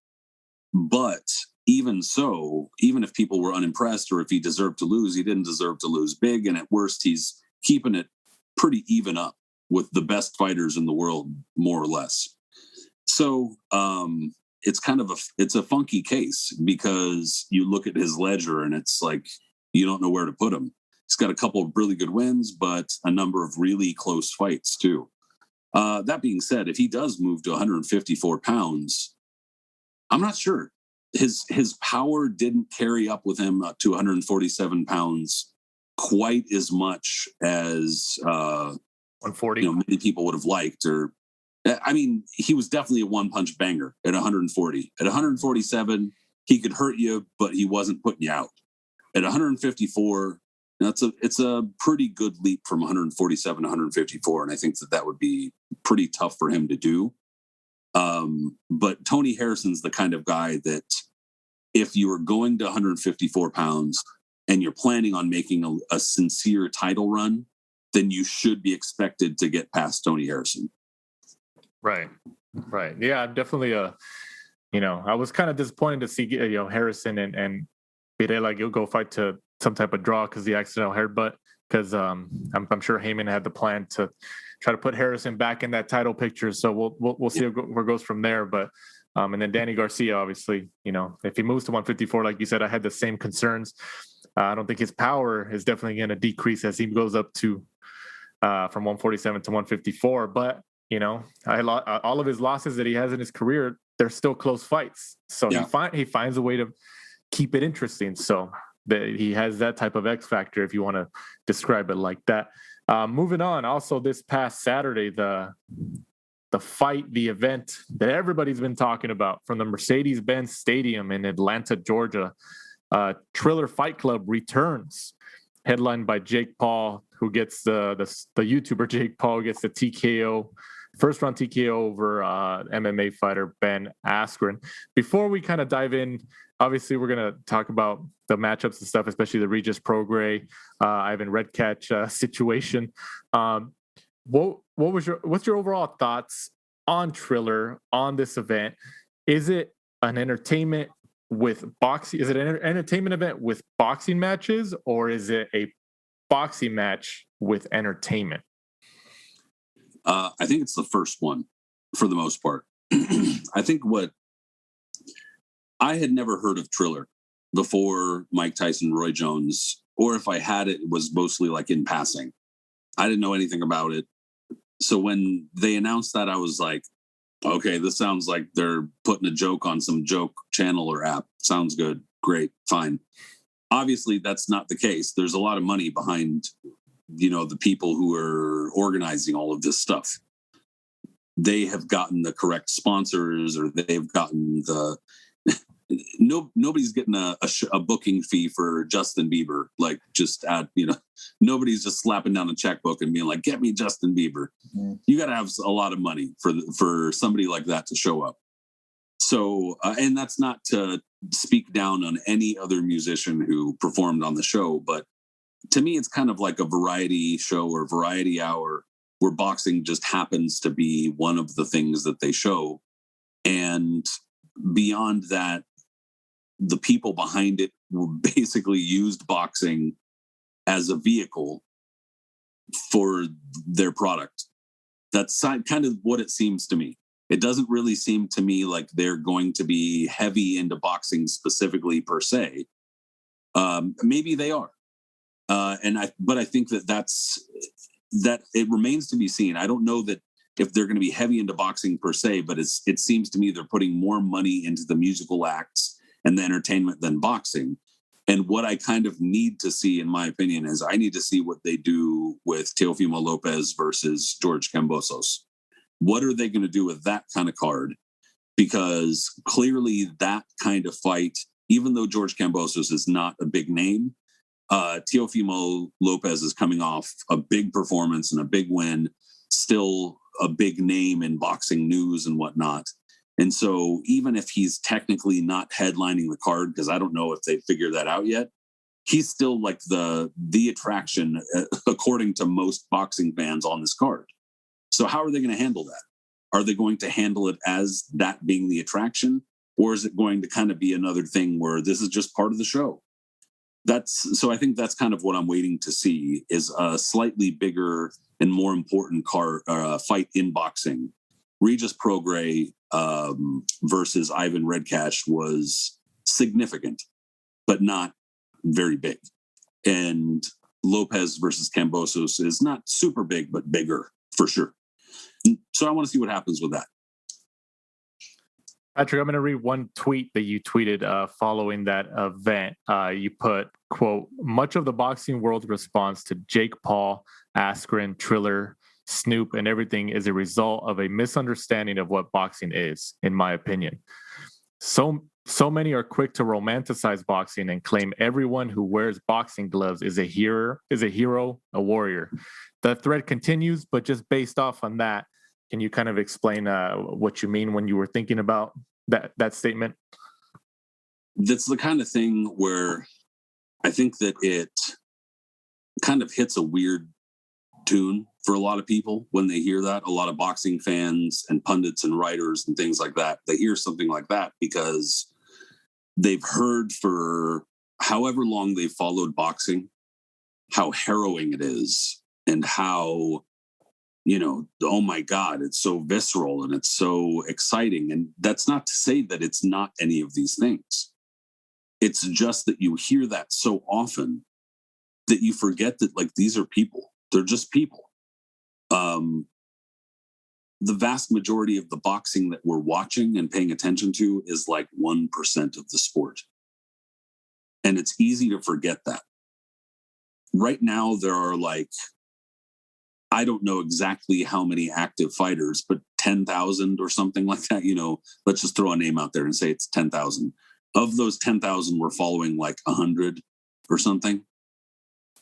But even so, even if people were unimpressed or if he deserved to lose, he didn't deserve to lose big. And at worst, he's keeping it pretty even up with the best fighters in the world, more or less. So it's it's a funky case because you look at his ledger and it's like you don't know where to put him. He's got a couple of really good wins, but a number of really close fights too. That being said, if he does move to 154 pounds, I'm not sure. His power didn't carry up with him to 147 pounds quite as much as 140. Many people would have liked. He was definitely a one-punch banger at 140. At 147, he could hurt you, but he wasn't putting you out. At 154, it's a pretty good leap from 147 to 154, and I think that would be pretty tough for him to do. But Tony Harrison's the kind of guy that if you are going to 154 pounds and you're planning on making a sincere title run, then you should be expected to get past Tony Harrison. Right. Yeah, I'm definitely I was kind of disappointed to see Harrison and Perrella go fight to some type of draw because the accidental headbutt. Because I'm sure Heyman had the plan to try to put Harrison back in that title picture. So we'll see where it goes from there. But and then Danny Garcia, obviously, if he moves to 154, like you said, I had the same concerns. I don't think his power is definitely going to decrease as he goes up to from 147 to 154. But all of his losses that he has in his career, they're still close fights. So he finds a way to keep it interesting. So that he has that type of X factor, if you want to describe it like that. Moving on, also this past Saturday, the event that everybody's been talking about from the Mercedes-Benz Stadium in Atlanta, Georgia, Triller Fight Club returns, headlined by Jake Paul, who gets the YouTuber Jake Paul gets the TKO, first round TKO over MMA fighter Ben Askren. Before we kind of dive in, obviously we're going to talk about the matchups and stuff, especially the Regis Prograis, Ivan Redkach situation. What's your overall thoughts on Triller, on this event? Is it an entertainment with boxing? Is it an entertainment event with boxing matches, or is it a boxing match with entertainment? I think it's the first one for the most part. I think I had never heard of Triller before Mike Tyson, Roy Jones, or if I had it was mostly like in passing. I didn't know anything about it. So when they announced that, I was like, okay, this sounds like they're putting a joke on some joke channel or app. Sounds good. Great. Fine. Obviously, that's not the case. There's a lot of money behind, the people who are organizing all of this stuff. They have gotten the correct sponsors, or they've gotten the nobody's getting a booking fee for Justin Bieber. Like, just nobody's just slapping down a checkbook and being like, "Get me Justin Bieber." Mm-hmm. You got to have a lot of money for somebody like that to show up. So, and that's not to speak down on any other musician who performed on the show, but to me, it's kind of like a variety show or variety hour where boxing just happens to be one of the things that they show. And beyond that, the people behind it basically used boxing as a vehicle for their product. That's kind of what it seems to me. It doesn't really seem to me like they're going to be heavy into boxing specifically per se. Maybe they are. But I think that it remains to be seen. I don't know that if they're going to be heavy into boxing per se, but it seems to me they're putting more money into the musical acts and the entertainment than boxing. And what I kind of need to see, in my opinion, is I need to see what they do with Teofimo Lopez versus George Kambosos. What are they going to do with that kind of card? Because clearly that kind of fight, even though George Kambosos is not a big name, Teofimo Lopez is coming off a big performance and a big win, still a big name in boxing news and whatnot. And so even if he's technically not headlining the card, because I don't know if they figured that out yet, he's still like the attraction, according to most boxing fans on this card. So how are they going to handle that? Are they going to handle it as that being the attraction? Or is it going to kind of be another thing where this is just part of the show? So I think that's kind of what I'm waiting to see, is a slightly bigger and more important fight in boxing. Regis Prograis versus Ivan Redkach was significant, but not very big. And Lopez versus Kambosos is not super big, but bigger for sure. So I want to see what happens with that. Patrick, I'm going to read one tweet that you tweeted following that event. You put, quote, "Much of the boxing world response to Jake Paul, Askren, Triller, Snoop, and everything is a result of a misunderstanding of what boxing is, in my opinion. So many are quick to romanticize boxing and claim everyone who wears boxing gloves is a hero, a warrior. The thread continues, but just based off on that, can you kind of explain what you mean when you were thinking about that statement?" That's the kind of thing where I think that it kind of hits a weird tune for a lot of people when they hear that. A lot of boxing fans and pundits and writers and things like that, they hear something like that because they've heard for however long they've followed boxing, how harrowing it is and how, oh my God, it's so visceral and it's so exciting. And that's not to say that it's not any of these things. It's just that you hear that so often that you forget that, like, these are people. They're just people. The vast majority of the boxing that we're watching and paying attention to is like 1% of the sport. And it's easy to forget that. Right now, there are I don't know exactly how many active fighters, but 10,000 or something like that. Let's just throw a name out there and say it's 10,000. Of those 10,000, we're following 100 or something.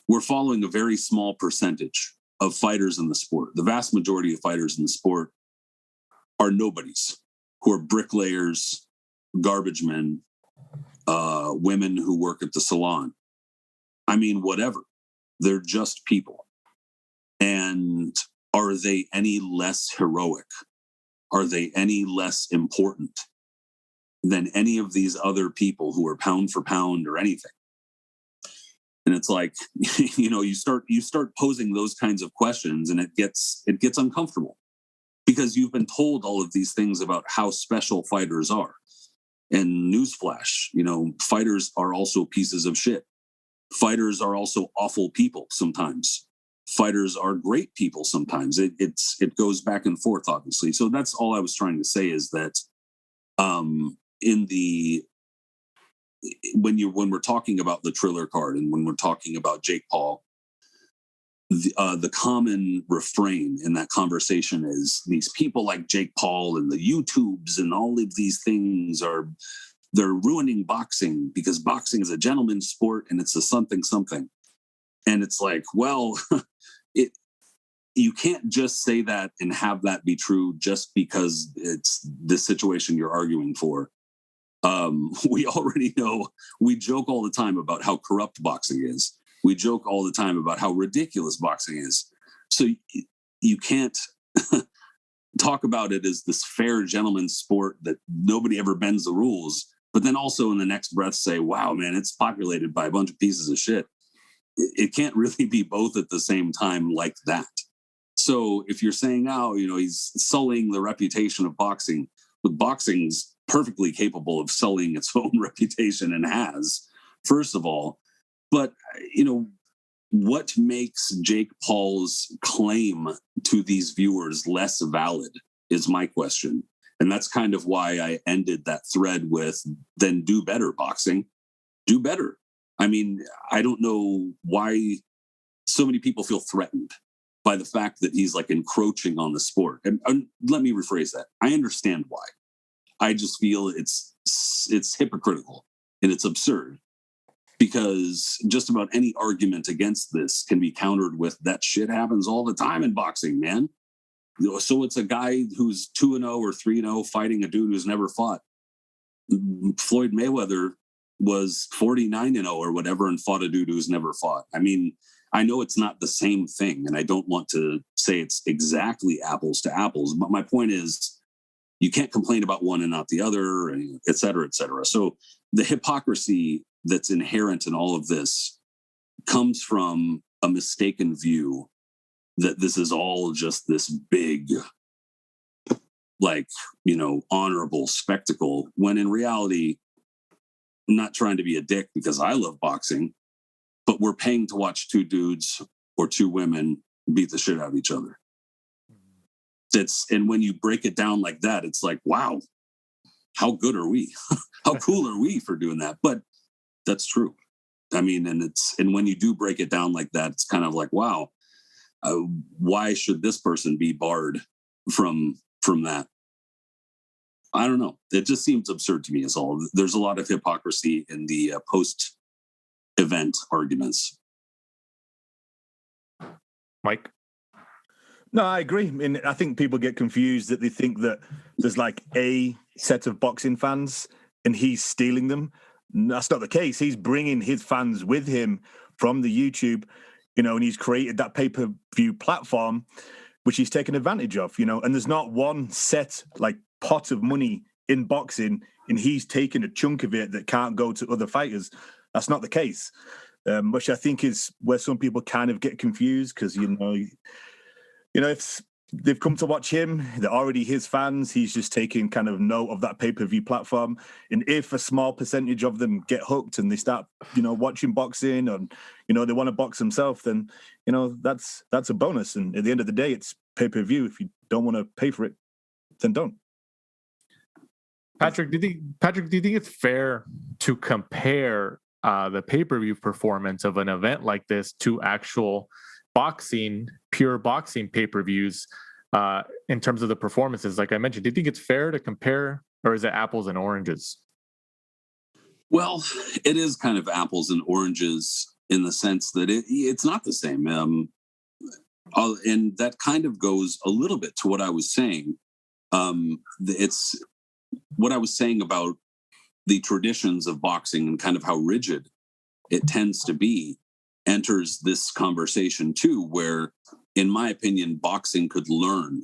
We're following a very small percentage of fighters in the sport. The vast majority of fighters in the sport are nobodies, who are bricklayers, garbage men, women who work at the salon. I mean, whatever. They're just people. And are they any less heroic? Are they any less important than any of these other people who are pound for pound or anything? And it's like, you start posing those kinds of questions, and it gets uncomfortable because you've been told all of these things about how special fighters are. And newsflash, fighters are also pieces of shit. Fighters are also awful people sometimes. Fighters are great people sometimes. It goes back and forth, obviously. So that's all I was trying to say, is that in the when we're talking about the Triller card and when we're talking about Jake Paul, the common refrain in that conversation is these people like Jake Paul and the YouTubes and all of these things they're ruining boxing because boxing is a gentleman's sport and it's a something. And it's like, well, you can't just say that and have that be true just because it's the situation you're arguing for. We already know, we joke all the time about how corrupt boxing is. We joke all the time about how ridiculous boxing is. So you can't talk about it as this fair gentleman's sport that nobody ever bends the rules, but then also in the next breath say, wow, man, it's populated by a bunch of pieces of shit. It can't really be both at the same time like that. So if you're saying, he's sullying the reputation of boxing, but boxing's perfectly capable of sullying its own reputation and has, first of all. But, what makes Jake Paul's claim to these viewers less valid is my question. And that's kind of why I ended that thread with, then do better, boxing. Do better. I mean, I don't know why so many people feel threatened by the fact that he's like encroaching on the sport. And let me rephrase that. I understand why. I just feel it's hypocritical and it's absurd. Because just about any argument against this can be countered with that shit happens all the time in boxing, man. So it's a guy who's 2-0 or 3-0 fighting a dude who's never fought. Floyd Mayweather was 49-0 or whatever and fought a dude who's never fought. I mean, I know it's not the same thing, and I don't want to say it's exactly apples to apples, but my point is you can't complain about one and not the other, and et cetera, et cetera. So the hypocrisy that's inherent in all of this comes from a mistaken view that this is all just this big, honorable spectacle, when in reality, I'm not trying to be a dick because I love boxing, but we're paying to watch two or two women beat the shit out of each other. And when you break it down like that, it's like, wow, how good are we? How cool are we for doing that? But that's true. I mean, and when you do break it down like that, it's kind of like, wow, why should this person be barred from that? I don't know. It just seems absurd to me is all. There's a lot of hypocrisy in the post-event arguments. Mike? No, I agree. I mean, I think people get confused that they think that there's like a set of boxing fans and he's stealing them. That's not the case. He's bringing his fans with him from the YouTube, and he's created that pay-per-view platform, which he's taken advantage of, and there's not one set like pot of money in boxing and he's taken a chunk of it that can't go to other fighters. That's not the case, which I think is where some people kind of get confused because, if they've come to watch him, they're already his fans. He's just taking kind of note of that pay-per-view platform. And if a small percentage of them get hooked and they start, watching boxing and, they want to box themselves, then, that's a bonus. And at the end of the day, it's pay-per-view. If you don't want to pay for it, then don't. Patrick, do you think it's fair to compare the pay-per-view performance of an event like this to actual pure boxing pay-per-views in terms of the performances? Like I mentioned, do you think it's fair to compare, or is it apples and oranges? Well, it is kind of apples and oranges in the sense that it's not the same. And that kind of goes a little bit to what I was saying. It's what I was saying about the traditions of boxing and kind of how rigid it tends to be enters this conversation too, where, in my opinion, boxing could learn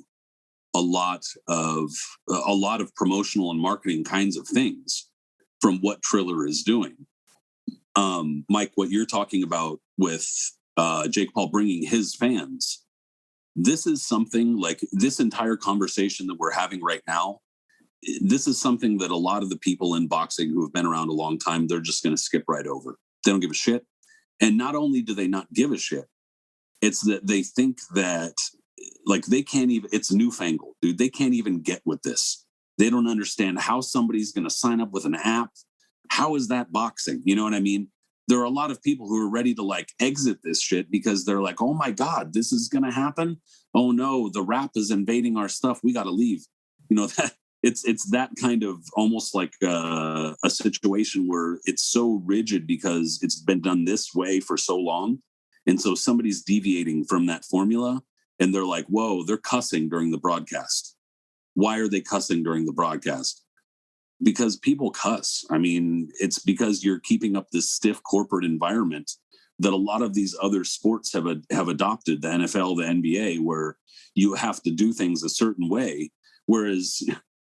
a lot of promotional and marketing kinds of things from what Triller is doing. Mike, what you're talking about with Jake Paul bringing his fans, this is something like this entire conversation that we're having right now. This is something that a lot of the people in boxing who have been around a long time, they're just going to skip right over. They don't give a shit. And not only do they not give a shit, it's that they think that like they can't even, it's newfangled, dude. They can't even get with this. They don't understand how somebody's going to sign up with an app, how is that boxing? You know what I mean? There are a lot of people who are ready to like exit this shit because they're like, oh my God, this is going to happen. Oh no, the rap is invading our stuff. We got to leave. You know, that it's that kind of almost like a situation where it's so rigid because it's been done this way for so long. And so somebody's deviating from that formula and they're like, whoa, they're cussing during the broadcast. Why are they cussing during the broadcast? Because people cuss. I mean, it's because you're keeping up this stiff corporate environment that a lot of these other sports have adopted, the NFL, the NBA, where you have to do things a certain way. Whereas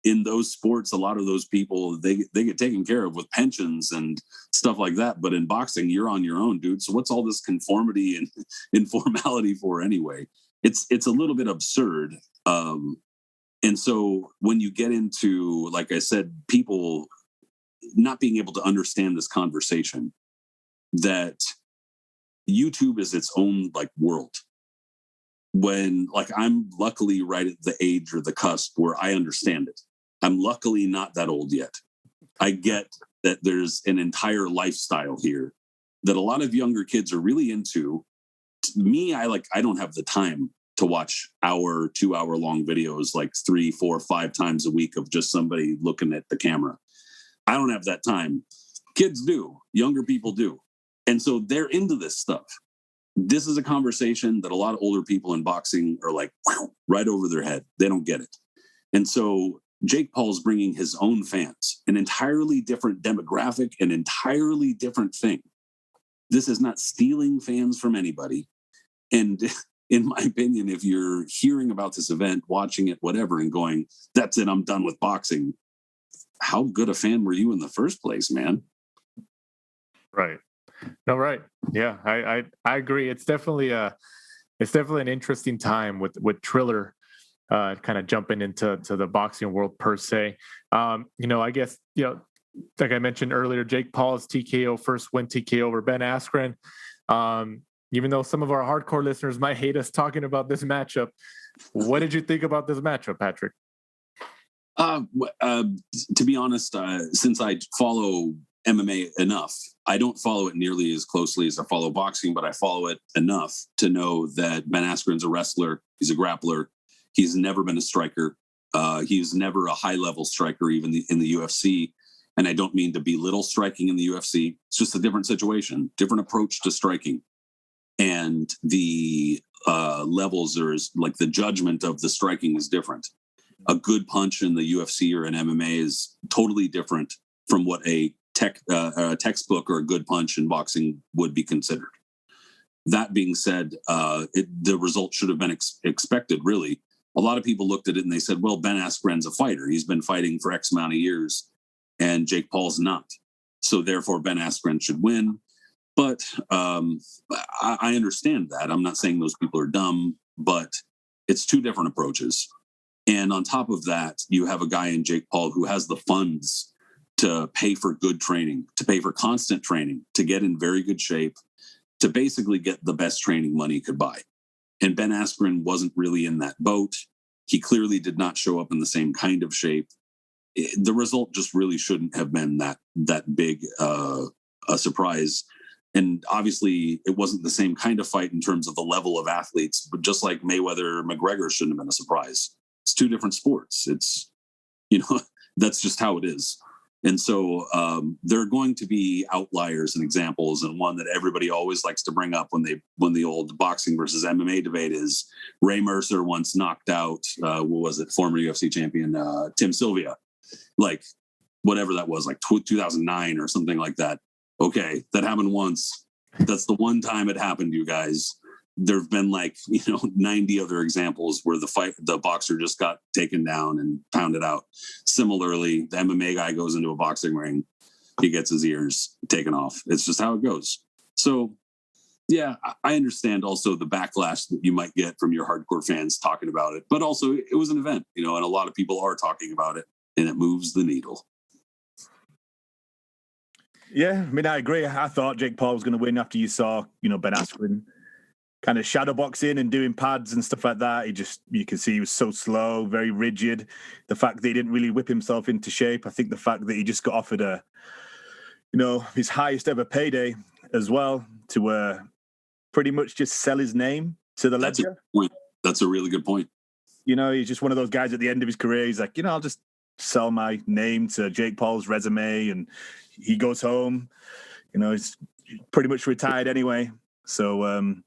in those sports, a lot of those people, they get taken care of with pensions and stuff like that. But in boxing, you're on your own, dude. So what's all this conformity and informality for anyway? It's a little bit absurd. And so when you get into, like I said, people not being able to understand this conversation, that YouTube is its own like world. When like I'm luckily right at the age or the cusp where I understand it. I'm luckily not that old yet. I get that there's an entire lifestyle here that a lot of younger kids are really into. Me, I don't have the time to watch 2 hour long videos, like 3, 4, 5 times a week of just somebody looking at the camera. I don't have that time. Kids do, younger people do. And so they're into this stuff. This is a conversation that a lot of older people in boxing are like, wow, right over their head. They don't get it. And so Jake Paul's bringing his own fans, an entirely different demographic, an entirely different thing. This is not stealing fans from anybody. And in my opinion, if you're hearing about this event, watching it, whatever, and going, that's it, I'm done with boxing. How good a fan were you in the first place, man? Right. No, right. Yeah, I agree. It's definitely an interesting time with Triller kind of jumping into the boxing world per se. I guess, like I mentioned earlier, Jake Paul's TKO first win TKO over Ben-Askren. Even though some of our hardcore listeners might hate us talking about this matchup, what did you think about this matchup, Patrick? To be honest, since I follow MMA enough, I don't follow it nearly as closely as I follow boxing, but I follow it enough to know that Ben-Askren's a wrestler. He's a grappler. He's never been a striker. He's never a high-level striker, even in the UFC. And I don't mean to belittle striking in the UFC. It's just a different situation, different approach to striking. And the levels are like the judgment of the striking is different. A good punch in the UFC or in MMA is totally different from what a textbook or a good punch in boxing would be considered. That being said, the result should have been expected, really. A lot of people looked at it and they said, well, Ben-Askren's a fighter. He's been fighting for X amount of years, and Jake Paul's not. So therefore, Ben-Askren should win. But I understand that. I'm not saying those people are dumb, but it's two different approaches. And on top of that, you have a guy in Jake Paul who has the funds to pay for good training, to pay for constant training, to get in very good shape, to basically get the best training money could buy. And Ben-Askren wasn't really in that boat. He clearly did not show up in the same kind of shape. The result just really shouldn't have been that big a surprise. And obviously, it wasn't the same kind of fight in terms of the level of athletes, but just like Mayweather-McGregor shouldn't have been a surprise. It's two different sports. It's, that's just how it is. And so there are going to be outliers and examples. And one that everybody always likes to bring up when the old boxing versus MMA debate is Ray Mercer once knocked out, former UFC champion Tim Sylvia, like whatever that was, like 2009 or something like that. Okay, that happened once. That's the one time it happened, you guys. There have been 90 other examples where the boxer just got taken down and pounded out. Similarly, the MMA guy goes into a boxing ring, he gets his ears taken off. It's just how it goes. So, yeah, I understand also the backlash that you might get from your hardcore fans talking about it, but also it was an event, and a lot of people are talking about it, and it moves the needle. Yeah, I agree. I thought Jake Paul was going to win after you saw, Ben-Askren kind of shadowboxing and doing pads and stuff like that. You can see he was so slow, very rigid. The fact that he didn't really whip himself into shape. I think the fact that he just got offered a his highest ever payday as well, to pretty much just sell his name to the ledger. That's a really good point. He's just one of those guys at the end of his career. He's like, I'll just sell my name to Jake Paul's resume, and he goes home. He's pretty much retired anyway. So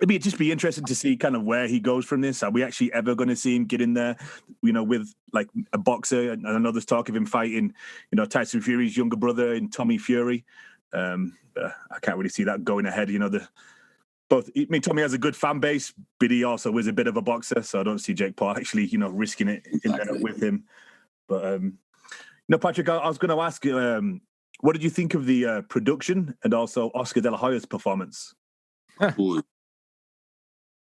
it'd just be interesting to see kind of where he goes from this. Are we actually ever going to see him get in there, with like a boxer? And I know there's talk of him fighting, Tyson Fury's younger brother in Tommy Fury. But I can't really see that going ahead. Tommy has a good fan base, but he also is a bit of a boxer, so I don't see Jake Paul actually, risking it in there with him. But Patrick, I was going to ask, what did you think of the production and also Oscar De La Hoya's performance?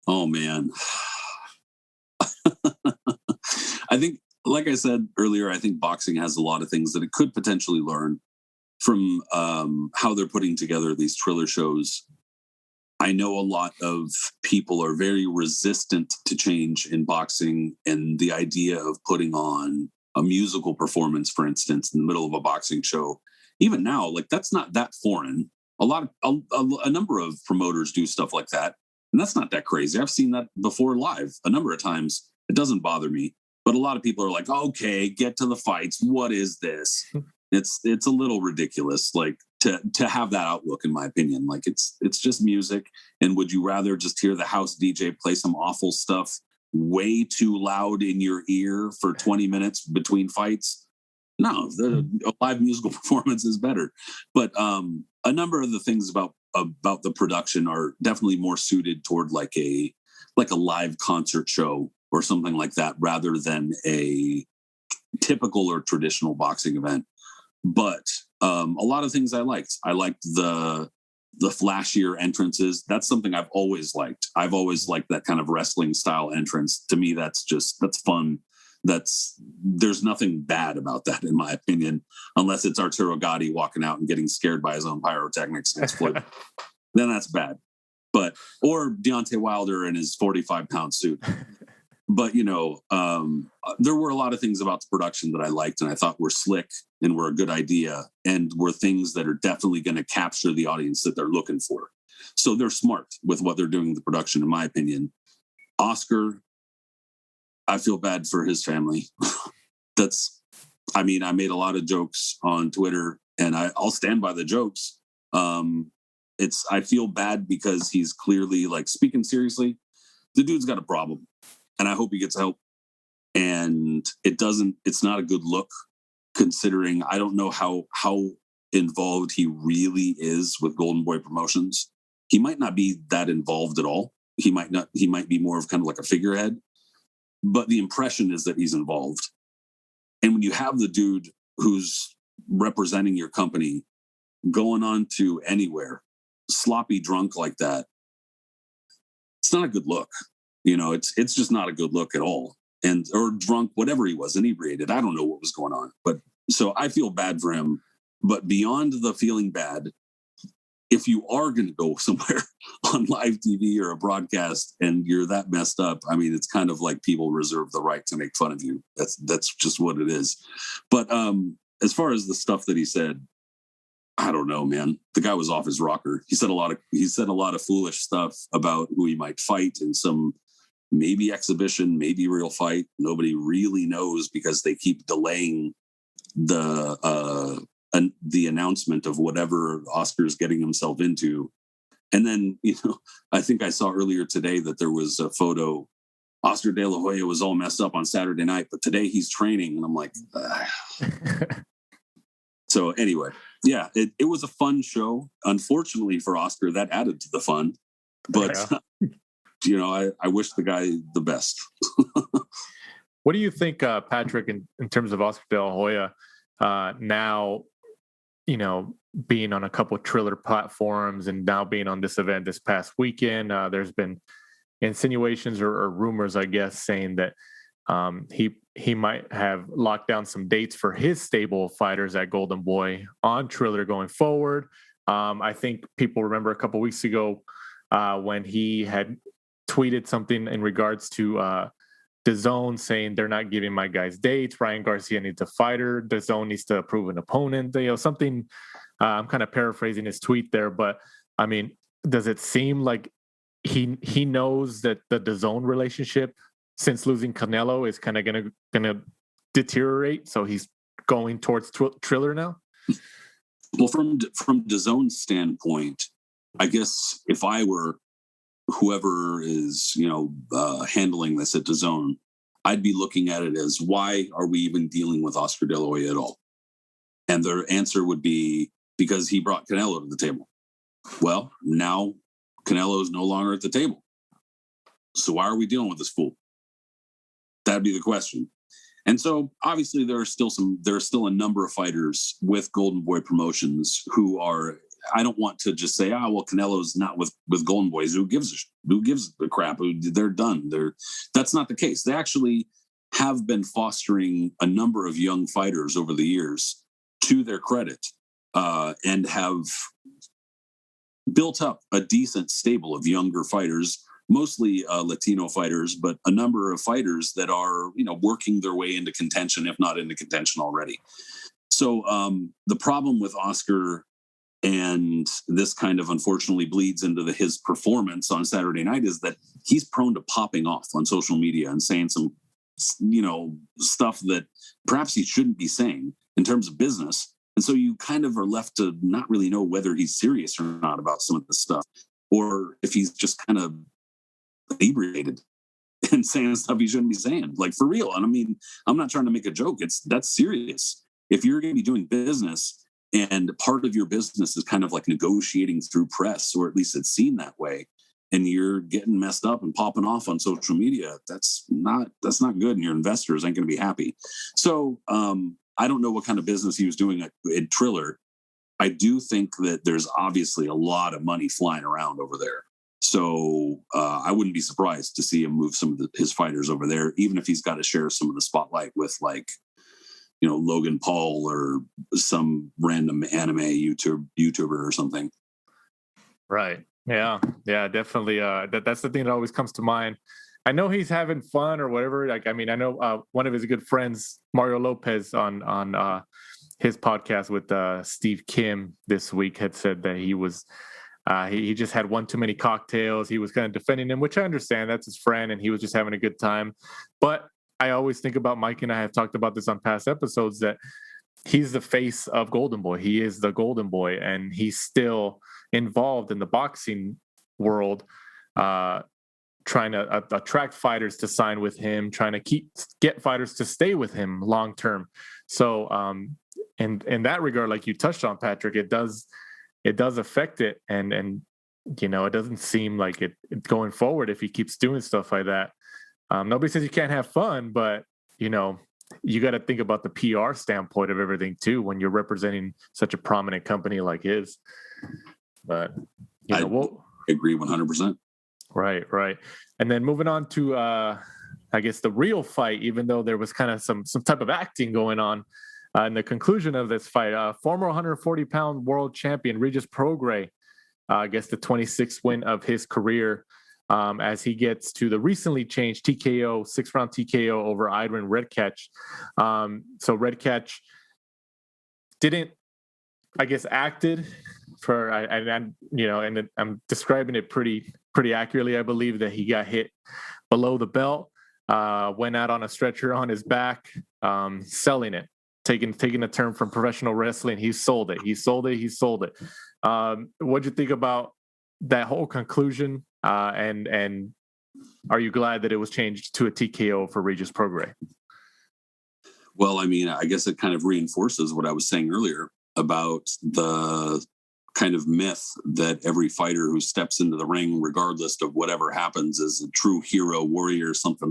Oh man, I think, like I said earlier, I think boxing has a lot of things that it could potentially learn from how they're putting together these Triller shows. I know a lot of people are very resistant to change in boxing, and the idea of putting on a musical performance, for instance, in the middle of a boxing show, even now, like that's not that foreign. A number of promoters do stuff like that, and that's not that crazy. I've seen that before live a number of times. It doesn't bother me, but a lot of people are like, "Okay, get to the fights. What is this?" It's a little ridiculous, like to have that outlook, in my opinion. Like it's just music, and would you rather just hear the house DJ play some awful stuff way too loud in your ear for 20 minutes between fights? No, a live musical performance is better. But a number of the things about the production are definitely more suited toward like a live concert show or something like that, rather than a typical or traditional boxing event. But a lot of things I liked. I liked the flashier entrances. That's something I've always liked. I've always liked that kind of wrestling style entrance. To me, that's fun. There's nothing bad about that, in my opinion, unless it's Arturo Gatti walking out and getting scared by his own pyrotechnics and exploding. Then that's bad. Or Deontay Wilder in his 45-pound suit. But, there were a lot of things about the production that I liked and I thought were slick and were a good idea and were things that are definitely going to capture the audience that they're looking for. So they're smart with what they're doing in the production, in my opinion. Oscar, I feel bad for his family. I made a lot of jokes on Twitter, and I'll stand by the jokes. I feel bad because he's clearly, like, speaking seriously, the dude's got a problem. And I hope he gets help. And it's not a good look, considering I don't know how involved he really is with Golden Boy Promotions. He might not be that involved at all. He might be more of kind of like a figurehead, but the impression is that he's involved. And when you have the dude who's representing your company going on to anywhere, sloppy drunk like that, it's not a good look. It's just not a good look at all. Or drunk, whatever he was, inebriated. I don't know what was going on. But so I feel bad for him. But beyond the feeling bad, if you are going to go somewhere on live TV or a broadcast and you're that messed up, it's kind of like people reserve the right to make fun of you. That's just what it is. But as far as the stuff that he said, I don't know, man. The guy was off his rocker. He said a lot of foolish stuff about who he might fight in some maybe exhibition, maybe real fight. Nobody really knows because they keep delaying the announcement of whatever Oscar's getting himself into. And then, I think I saw earlier today that there was a photo. Oscar De La Hoya was all messed up on Saturday night, but today he's training. And I'm like, So anyway, yeah, it was a fun show. Unfortunately for Oscar, that added to the fun. But I wish the guy the best. What do you think, Patrick, in terms of Oscar De La Hoya, now, being on a couple of Triller platforms and now being on this event this past weekend? There's been insinuations or rumors, I guess, saying that he might have locked down some dates for his stable of fighters at Golden Boy on Triller going forward. I think people remember a couple of weeks ago when he had tweeted something in regards to DAZN saying they're not giving my guys dates. Ryan Garcia needs a fighter. DAZN needs to approve an opponent. Something I'm kind of paraphrasing his tweet there, but I mean, does it seem like he knows that the DAZN relationship since losing Canelo is kind of gonna deteriorate, so he's going towards Triller now? Well, from DAZN's standpoint, I guess if I were whoever is handling this at DAZN, I'd be looking at it as, why are we even dealing with Oscar De La Hoya at all? And their answer would be, because he brought Canelo to the table. Well, now Canelo is no longer at the table. So why are we dealing with this fool? That'd be the question. And so obviously there are still a number of fighters with Golden Boy Promotions who are, I don't want to just say, well, Canelo's not with Golden Boys. Who gives a crap? They're done. That's not the case. They actually have been fostering a number of young fighters over the years, to their credit, and have built up a decent stable of younger fighters, mostly Latino fighters, but a number of fighters that are, working their way into contention, if not into contention already. So the problem with Oscar, and this kind of unfortunately bleeds into his performance on Saturday night, is that he's prone to popping off on social media and saying some, stuff that perhaps he shouldn't be saying in terms of business. And so you kind of are left to not really know whether he's serious or not about some of this stuff, or if he's just kind of inebriated and saying stuff he shouldn't be saying, like, for real. And I mean, I'm not trying to make a joke. That's serious. If you're going to be doing business and part of your business is kind of like negotiating through press, or at least it's seen that way, and you're getting messed up and popping off on social media, that's not good. And your investors ain't going to be happy. So I don't know what kind of business he was doing at Triller. I do think that there's obviously a lot of money flying around over there. So I wouldn't be surprised to see him move some of his fighters over there, even if he's got to share some of the spotlight with, like, Logan Paul or some random anime YouTuber or something. Right. Yeah, definitely. That's the thing that always comes to mind. I know he's having fun or whatever. Like, I mean, I know one of his good friends, Mario Lopez, on his podcast with Steve Kim this week, had said that he was he just had one too many cocktails. He was kind of defending him, which I understand. That's his friend, and he was just having a good time. But I always think about, Mike and I have talked about this on past episodes, that he's the face of Golden Boy. He is the Golden Boy, and he's still involved in the boxing world, trying to attract fighters to sign with him, trying to get fighters to stay with him long term. So in that regard, like you touched on, Patrick, it does affect it, and it doesn't seem like it going forward if he keeps doing stuff like that. Nobody says you can't have fun, but you got to think about the PR standpoint of everything too when you're representing such a prominent company like his. But I agree 100%. Right. And then moving on to I guess the real fight, even though there was kind of some type of acting going on in the conclusion of this fight. Former 140-pound world champion Regis Prograis gets the 26th win of his career, as he gets to the recently changed TKO, 6-round TKO over Navarrete-Diaz. So Redkach didn't, I guess, acted for, and I'm describing it pretty accurately. I believe that he got hit below the belt, went out on a stretcher on his back, selling it, taking a term from professional wrestling. He sold it. What'd you think about that whole conclusion? And are you glad that it was changed to a TKO for Regis Prograis? Well, I mean, I guess it kind of reinforces what I was saying earlier about the kind of myth that every fighter who steps into the ring, regardless of whatever happens, is a true hero, warrior, something.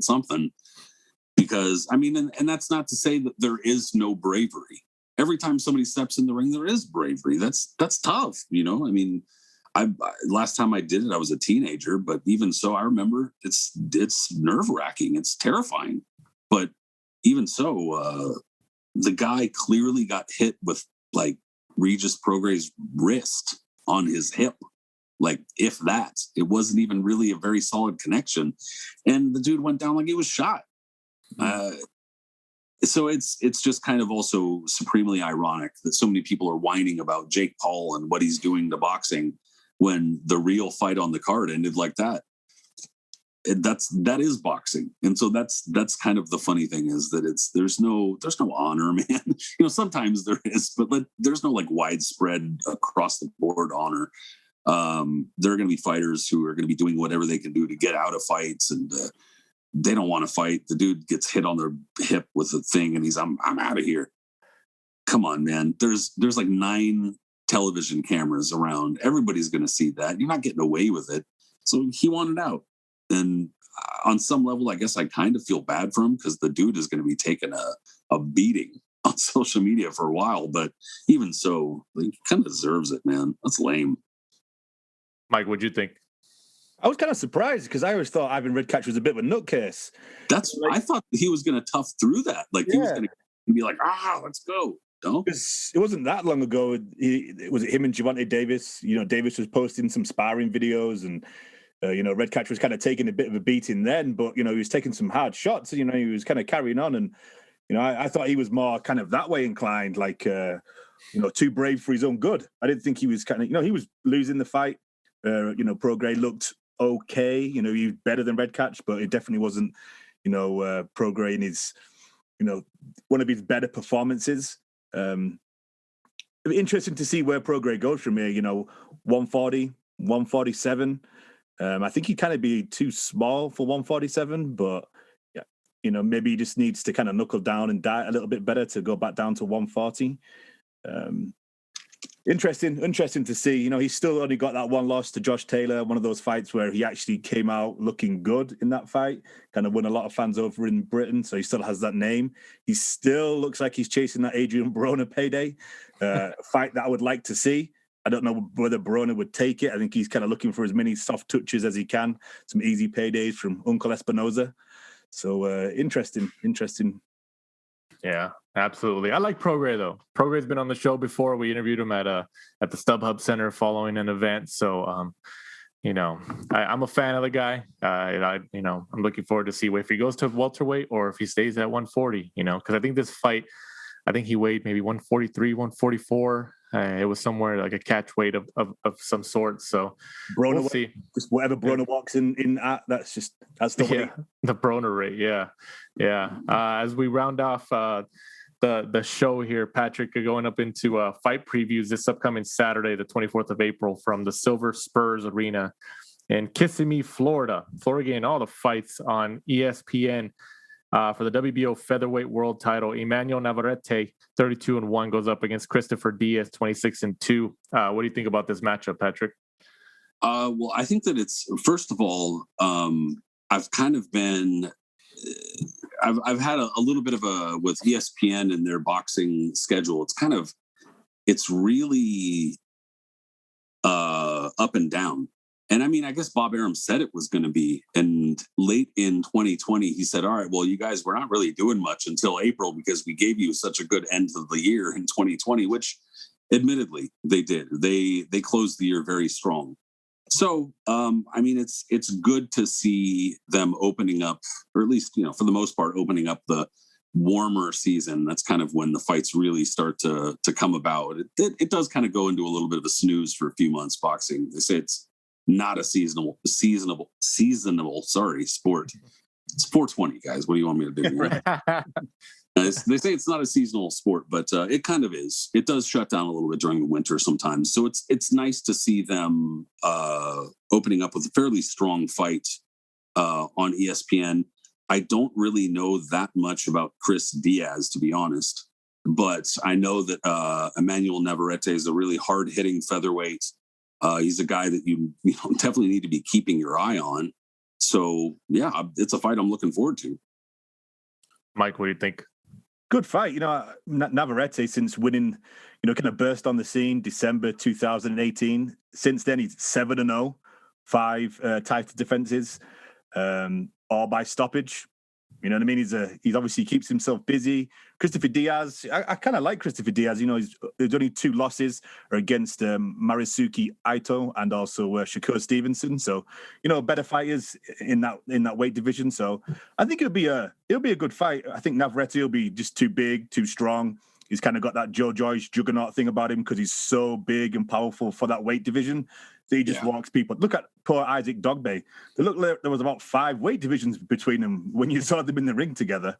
Because, I mean, and that's not to say that there is no bravery. Every time somebody steps in the ring, there is bravery. That's tough, I mean, last time I did it, I was a teenager, but even so, I remember it's nerve-wracking. It's terrifying. But even so, the guy clearly got hit with, like, Regis Prograis' wrist on his hip. Like, if that. It wasn't even really a very solid connection. And the dude went down like he was shot. So it's just kind of also supremely ironic that so many people are whining about Jake Paul and what he's doing to boxing when the real fight on the card ended like that. That is boxing. And so that's kind of the funny thing, is that there's no honor, man. Sometimes there is, but there's no like widespread across the board honor. There are going to be fighters who are going to be doing whatever they can do to get out of fights, and they don't want to fight. The dude gets hit on their hip with a thing and I'm out of here. Come on, man. There's like 9 television cameras around. Everybody's going to see that. You're not getting away with it. So he wanted out. And on some level, I guess I kind of feel bad for him, because the dude is going to be taking a beating on social media for a while. But even so, he kind of deserves it, man. That's lame. Mike, what'd you think? I was kind of surprised, because I always thought Ivan Redkach was a bit of a nutcase. I thought he was going to tough through that. He was going to be like, let's go. No? It wasn't that long ago. It was him and Gervonta Davis. Davis was posting some sparring videos, and Redkach was kind of taking a bit of a beating then, but he was taking some hard shots. He was kind of carrying on, and I thought he was more kind of that way inclined, too brave for his own good. I didn't think he was he was losing the fight. Prograis looked okay. He was better than Redkach, but it definitely wasn't, Prograis in his, one of his better performances. It'd be interesting to see where Prograis goes from here. 140, 147. I think he'd kind of be too small for 147, but maybe he just needs to kind of knuckle down and diet a little bit better to go back down to 140. Interesting to see. He's still only got that one loss to Josh Taylor, one of those fights where he actually came out looking good in that fight, kind of won a lot of fans over in Britain, so he still has that name. He still looks like he's chasing that Adrian Broner payday, fight that I would like to see. I don't know whether Broner would take it. I think he's kind of looking for as many soft touches as he can, some easy paydays from Uncle Espinoza. So interesting. Yeah, absolutely. I like Prograis, though. Prograis been on the show before. We interviewed him at the StubHub Center following an event. So, I'm a fan of the guy. I'm looking forward to see if he goes to welterweight or if he stays at 140. Because I think this fight, he weighed maybe 143, 144. It was somewhere like a catch weight of some sort. So Broner, we'll see. Just whatever Broner walks in at, that's the weight. The Broner rate. Yeah. As we round off the show here, Patrick, going up into fight previews this upcoming Saturday, the 24th of April, from the Silver Spurs Arena in Kissimmee, Florida. Florida getting all the fights on ESPN. For the WBO featherweight world title, Emmanuel Navarrete, 32-1, goes up against Christopher Diaz, 26-2. What do you think about this matchup, Patrick? Well, I think that it's, first of all, I've kind of been, I've had a little bit of with ESPN and their boxing schedule. It's really up and down. And I guess Bob Arum said it was going to be. And late in 2020, he said, all right, well, you guys, we're not really doing much until April because we gave you such a good end of the year in 2020, which admittedly they did. They closed the year very strong. So, it's good to see them opening up, or at least, for the most part, opening up the warmer season. That's kind of when the fights really start to come about. It does kind of go into a little bit of a snooze for a few months, boxing. They say it's not a seasonable sport. It's 420, guys. What do you want me to do? They say it's not a seasonal sport, but it kind of is. It does shut down a little bit during the winter sometimes. So it's nice to see them opening up with a fairly strong fight on ESPN. I don't really know that much about Chris Diaz, to be honest, but I know that Emmanuel Navarrete is a really hard-hitting featherweight. He's a guy that you definitely need to be keeping your eye on. So, yeah, it's a fight I'm looking forward to. Mike, what do you think? Good fight. Navarrete, since winning, kind of burst on the scene December 2018. Since then, he's 7-0, 5 title defenses, all by stoppage. You know what I mean? He's obviously keeps himself busy. Christopher Diaz, I kind of like Christopher Diaz. You know, there's only 2 losses are against Marisuke Aito and also Shakur Stevenson. So, you know, better fighters in that weight division. So I think it'll be a good fight. I think Navarrete will be just too big, too strong. He's kind of got that Joe Joyce juggernaut thing about him because he's so big and powerful for that weight division. So he just walks people. Look at poor Isaac Dogbe. There was about 5 weight divisions between them when you saw them in the ring together.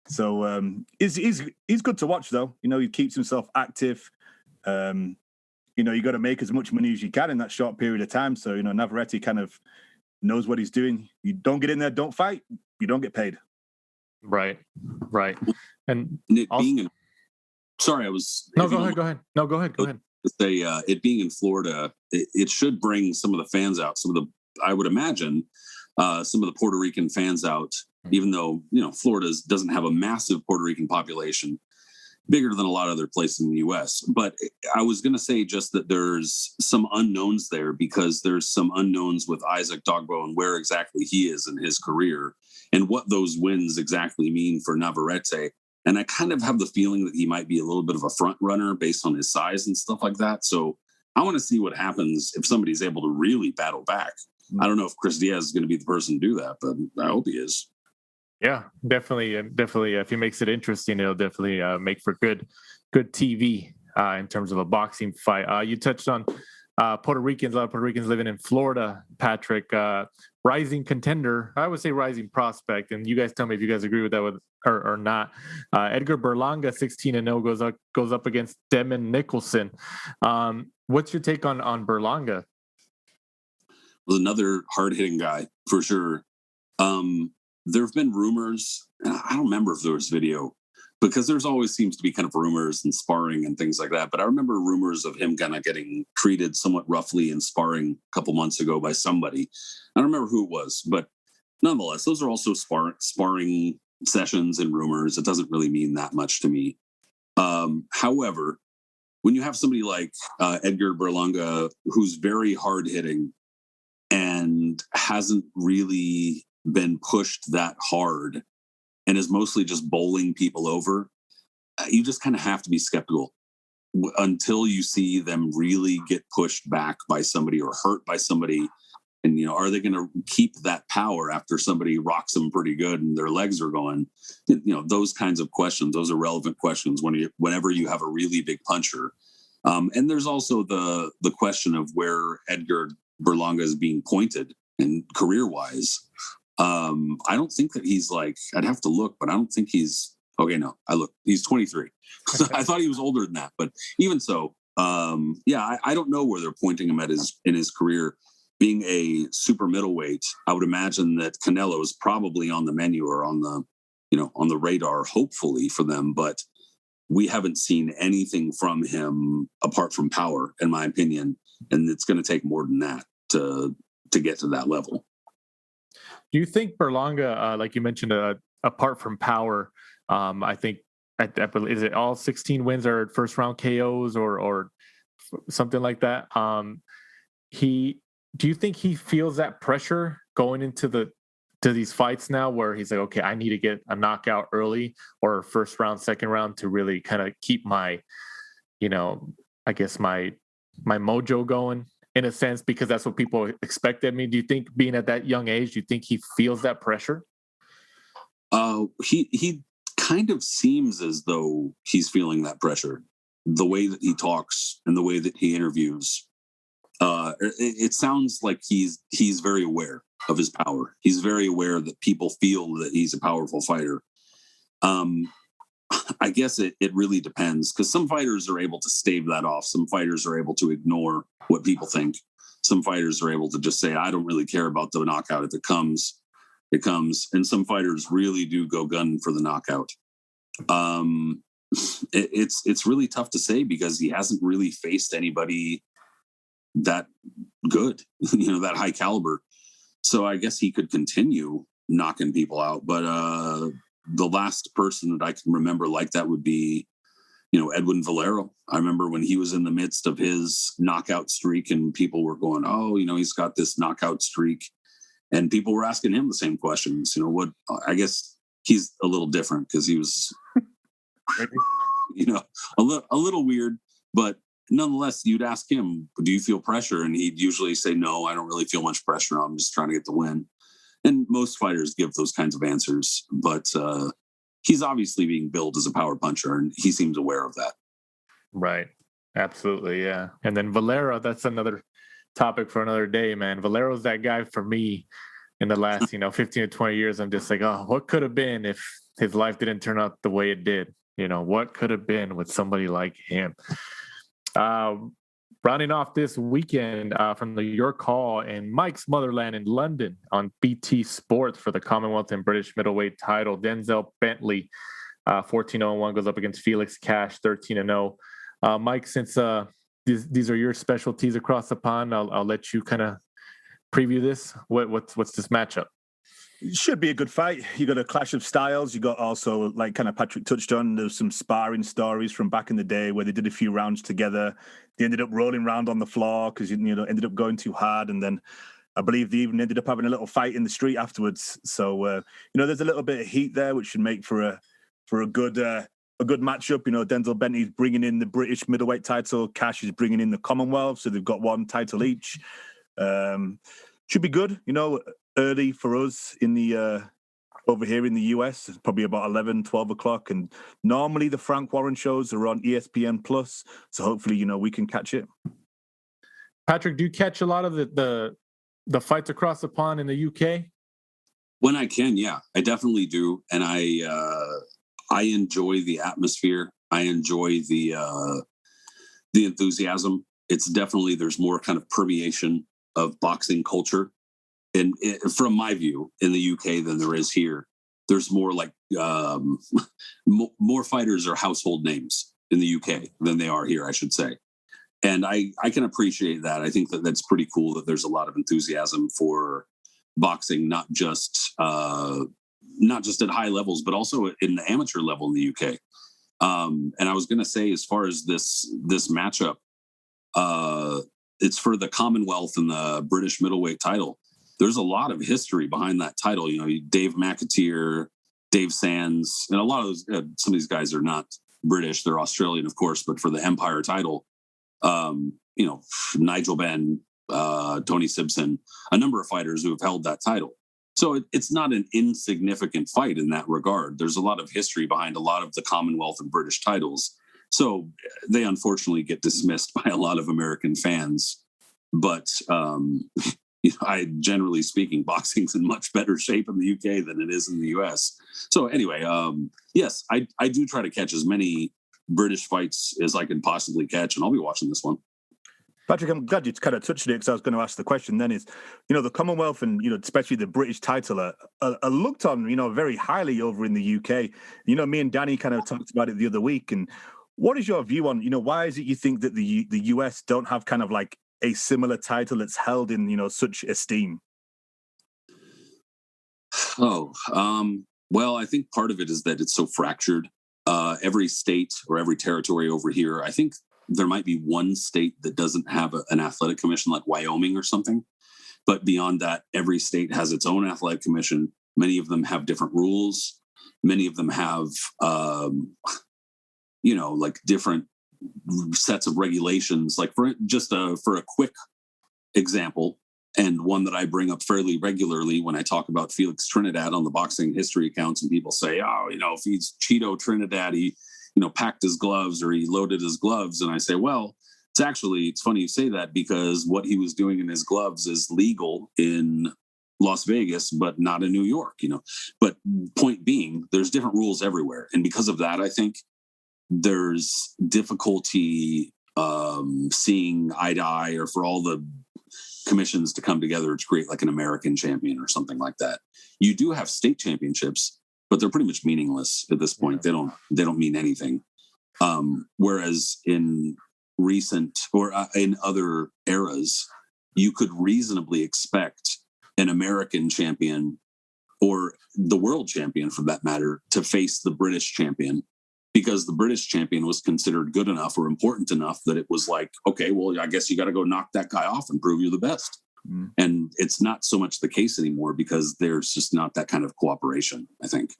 So he's good to watch, though. You know, he keeps himself active. You know, you got to make as much money as you can in that short period of time. So, you know, Navarrete kind of knows what he's doing. You don't get in there, don't fight, you don't get paid. Right. And sorry, I was... No, go ahead. No, go ahead. To say, it being in Florida, it should bring some of the fans out. I would imagine, some of the Puerto Rican fans out, even though, you know, Florida doesn't have a massive Puerto Rican population, bigger than a lot of other places in the U.S. But I was going to say just that there's some unknowns there because there's some unknowns with Isaac Dogbo and where exactly he is in his career and what those wins exactly mean for Navarrete. And I kind of have the feeling that he might be a little bit of a front runner based on his size and stuff like that. So I want to see what happens if somebody's able to really battle back. I don't know if Chris Diaz is going to be the person to do that, but I hope he is. Yeah, definitely. If he makes it interesting, it'll definitely make for good TV in terms of a boxing fight. You touched on Puerto Ricans. A lot of Puerto Ricans living in Florida. Patrick, rising contender. I would say rising prospect. And you guys tell me if you guys agree with that or not. Edgar Berlanga, 16-0, goes up against Demon Nicholson. What's your take on Berlanga? Was another hard-hitting guy for sure. There have been rumors, and I don't remember if there was video, because there's always seems to be kind of rumors and sparring and things like that. But I remember rumors of him kind of getting treated somewhat roughly in sparring a couple months ago by somebody. I don't remember who it was, but nonetheless, those are also sparring sessions and rumors. It doesn't really mean that much to me. However, when you have somebody like Edgar Berlanga, who's very hard-hitting and hasn't really been pushed that hard and is mostly just bowling people over, you just kind of have to be skeptical until you see them really get pushed back by somebody or hurt by somebody. And, you know, are they going to keep that power after somebody rocks them pretty good and their legs are going? You know, those kinds of questions, those are relevant questions whenever you have a really big puncher. And there's also the question of where Edgar Berlanga is being pointed and career-wise. I don't think that he's I'd have to look, but I don't think he's okay. No, he's 23. I thought he was older than that, but even so, I don't know where they're pointing him in his career. Being a super middleweight, I would imagine that Canelo is probably on the menu or on the radar, hopefully for them, but we haven't seen anything from him apart from power, in my opinion. And it's going to take more than that to get to that level. Do you think Berlanga, like you mentioned, apart from power, I think, is it all 16 wins are first round KOs or something like that? Do you think he feels that pressure going into these fights now where he's like, okay, I need to get a knockout early or first round, second round to really kind of keep my, I guess my mojo going in a sense, because that's what people expect of me. Do you think being at that young age, do you think he feels that pressure? He kind of seems as though he's feeling that pressure. The way that he talks and the way that he interviews, it sounds like he's very aware of his power. He's very aware that people feel that he's a powerful fighter. I guess it really depends, because some fighters are able to stave that off. Some fighters are able to ignore what people think. Some fighters are able to just say, I don't really care about the knockout. If it comes, it comes. And some fighters really do go gun for the knockout. It's really tough to say because he hasn't really faced anybody that good, that high caliber. So I guess he could continue knocking people out. But the last person that I can remember like that would be, Edwin Valero. I remember when he was in the midst of his knockout streak and people were going, oh, he's got this knockout streak. And people were asking him the same questions. I guess he's a little different because he was, a little weird, but nonetheless, you'd ask him, do you feel pressure? And he'd usually say, no, I don't really feel much pressure. I'm just trying to get the win. And most fighters give those kinds of answers, but he's obviously being billed as a power puncher, and he seems aware of that. Right. Absolutely. Yeah. And then Valero, that's another topic for another day, man. Valero's that guy for me in the last, 15 to 20 years. I'm just like, oh, what could have been if his life didn't turn out the way it did? What could have been with somebody like him? Rounding off this weekend from the York Hall in Mike's motherland in London on BT Sports for the Commonwealth and British middleweight title, Denzel Bentley, 14-0-1, goes up against Felix Cash, 13-0. Mike, since these are your specialties across the pond, I'll let you kind of preview this. What's this matchup? It should be a good fight. You got a clash of styles. You got also, like kind of Patrick touched on, there's some sparring stories from back in the day where they did a few rounds together. They ended up rolling around on the floor because ended up going too hard, and then I believe they even ended up having a little fight in the street afterwards. So there's a little bit of heat there, which should make for a good matchup. Denzel Bentley's bringing in the British middleweight title. Cash is bringing in the Commonwealth, so they've got one title each. Should be good. Early for us in the over here in the US. It's probably about 11, 12 o'clock. And normally the Frank Warren shows are on ESPN Plus. So hopefully, we can catch it. Patrick, do you catch a lot of the fights across the pond in the UK? When I can, yeah, I definitely do. And I enjoy the atmosphere. I enjoy the enthusiasm. It's definitely, there's more kind of permeation of boxing culture. And from my view, in the UK than there is here. There's more like more fighters are household names in the UK than they are here, I should say. And I can appreciate that. I think that's pretty cool that there's a lot of enthusiasm for boxing, not just at high levels, but also in the amateur level in the UK. And I was going to say, as far as this matchup, it's for the Commonwealth and the British middleweight title. There's a lot of history behind that title. Dave McAteer, Dave Sands, and a lot of those, some of these guys are not British. They're Australian, of course, but for the Empire title, Nigel Benn, Tony Simpson, a number of fighters who have held that title. So it's not an insignificant fight in that regard. There's a lot of history behind a lot of the Commonwealth and British titles. So they unfortunately get dismissed by a lot of American fans. But generally speaking, boxing's in much better shape in the UK than it is in the US. So anyway, yes, I do try to catch as many British fights as I can possibly catch, and I'll be watching this one. Patrick, I'm glad you kind of touched it because I was going to ask the question then is, the Commonwealth and, especially the British title are looked on, very highly over in the UK. Me and Danny kind of talked about it the other week. And what is your view on, why is it you think that the US don't have kind of like a similar title that's held in, such esteem? Well, I think part of it is that it's so fractured. Every state or every territory over here, I think there might be one state that doesn't have an athletic commission, like Wyoming or something. But beyond that, every state has its own athletic commission. Many of them have different rules. Many of them have, like different sets of regulations. Like for a quick example, and one that I bring up fairly regularly when I talk about Felix Trinidad on the boxing history accounts, and people say, if he's Cheeto Trinidad, he, packed his gloves or he loaded his gloves. And I say, well, it's funny you say that, because what he was doing in his gloves is legal in Las Vegas, but not in New York, But point being, there's different rules everywhere. And because of that, I think there's difficulty seeing eye to eye, or for all the commissions to come together to create like an American champion or something like that. You do have state championships, but they're pretty much meaningless at this point. Yeah. They don't mean anything. Whereas in recent or in other eras, you could reasonably expect an American champion, or the world champion for that matter, to face the British champion, because the British champion was considered good enough or important enough that it was like, okay, well, I guess you got to go knock that guy off and prove you're the best. Mm. And it's not so much the case anymore, because there's just not that kind of cooperation, I think.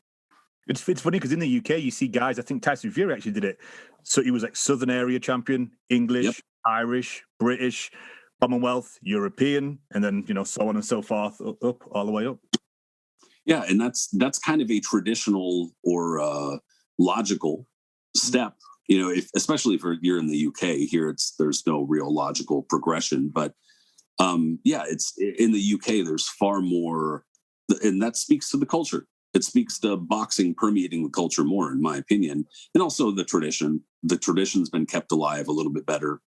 It's funny because in the UK, you see guys, I think Tyson Fury actually did it. So he was like Southern area champion, English, Irish, British, Commonwealth, European, and then, so on and so forth, up all the way up. Yeah, and that's kind of a traditional or logical step, especially if you're in the UK. Here, there's no real logical progression, but it's in the UK. There's far more, and that speaks to the culture. It speaks to boxing permeating the culture more, in my opinion, and also the tradition. The tradition's been kept alive a little bit better.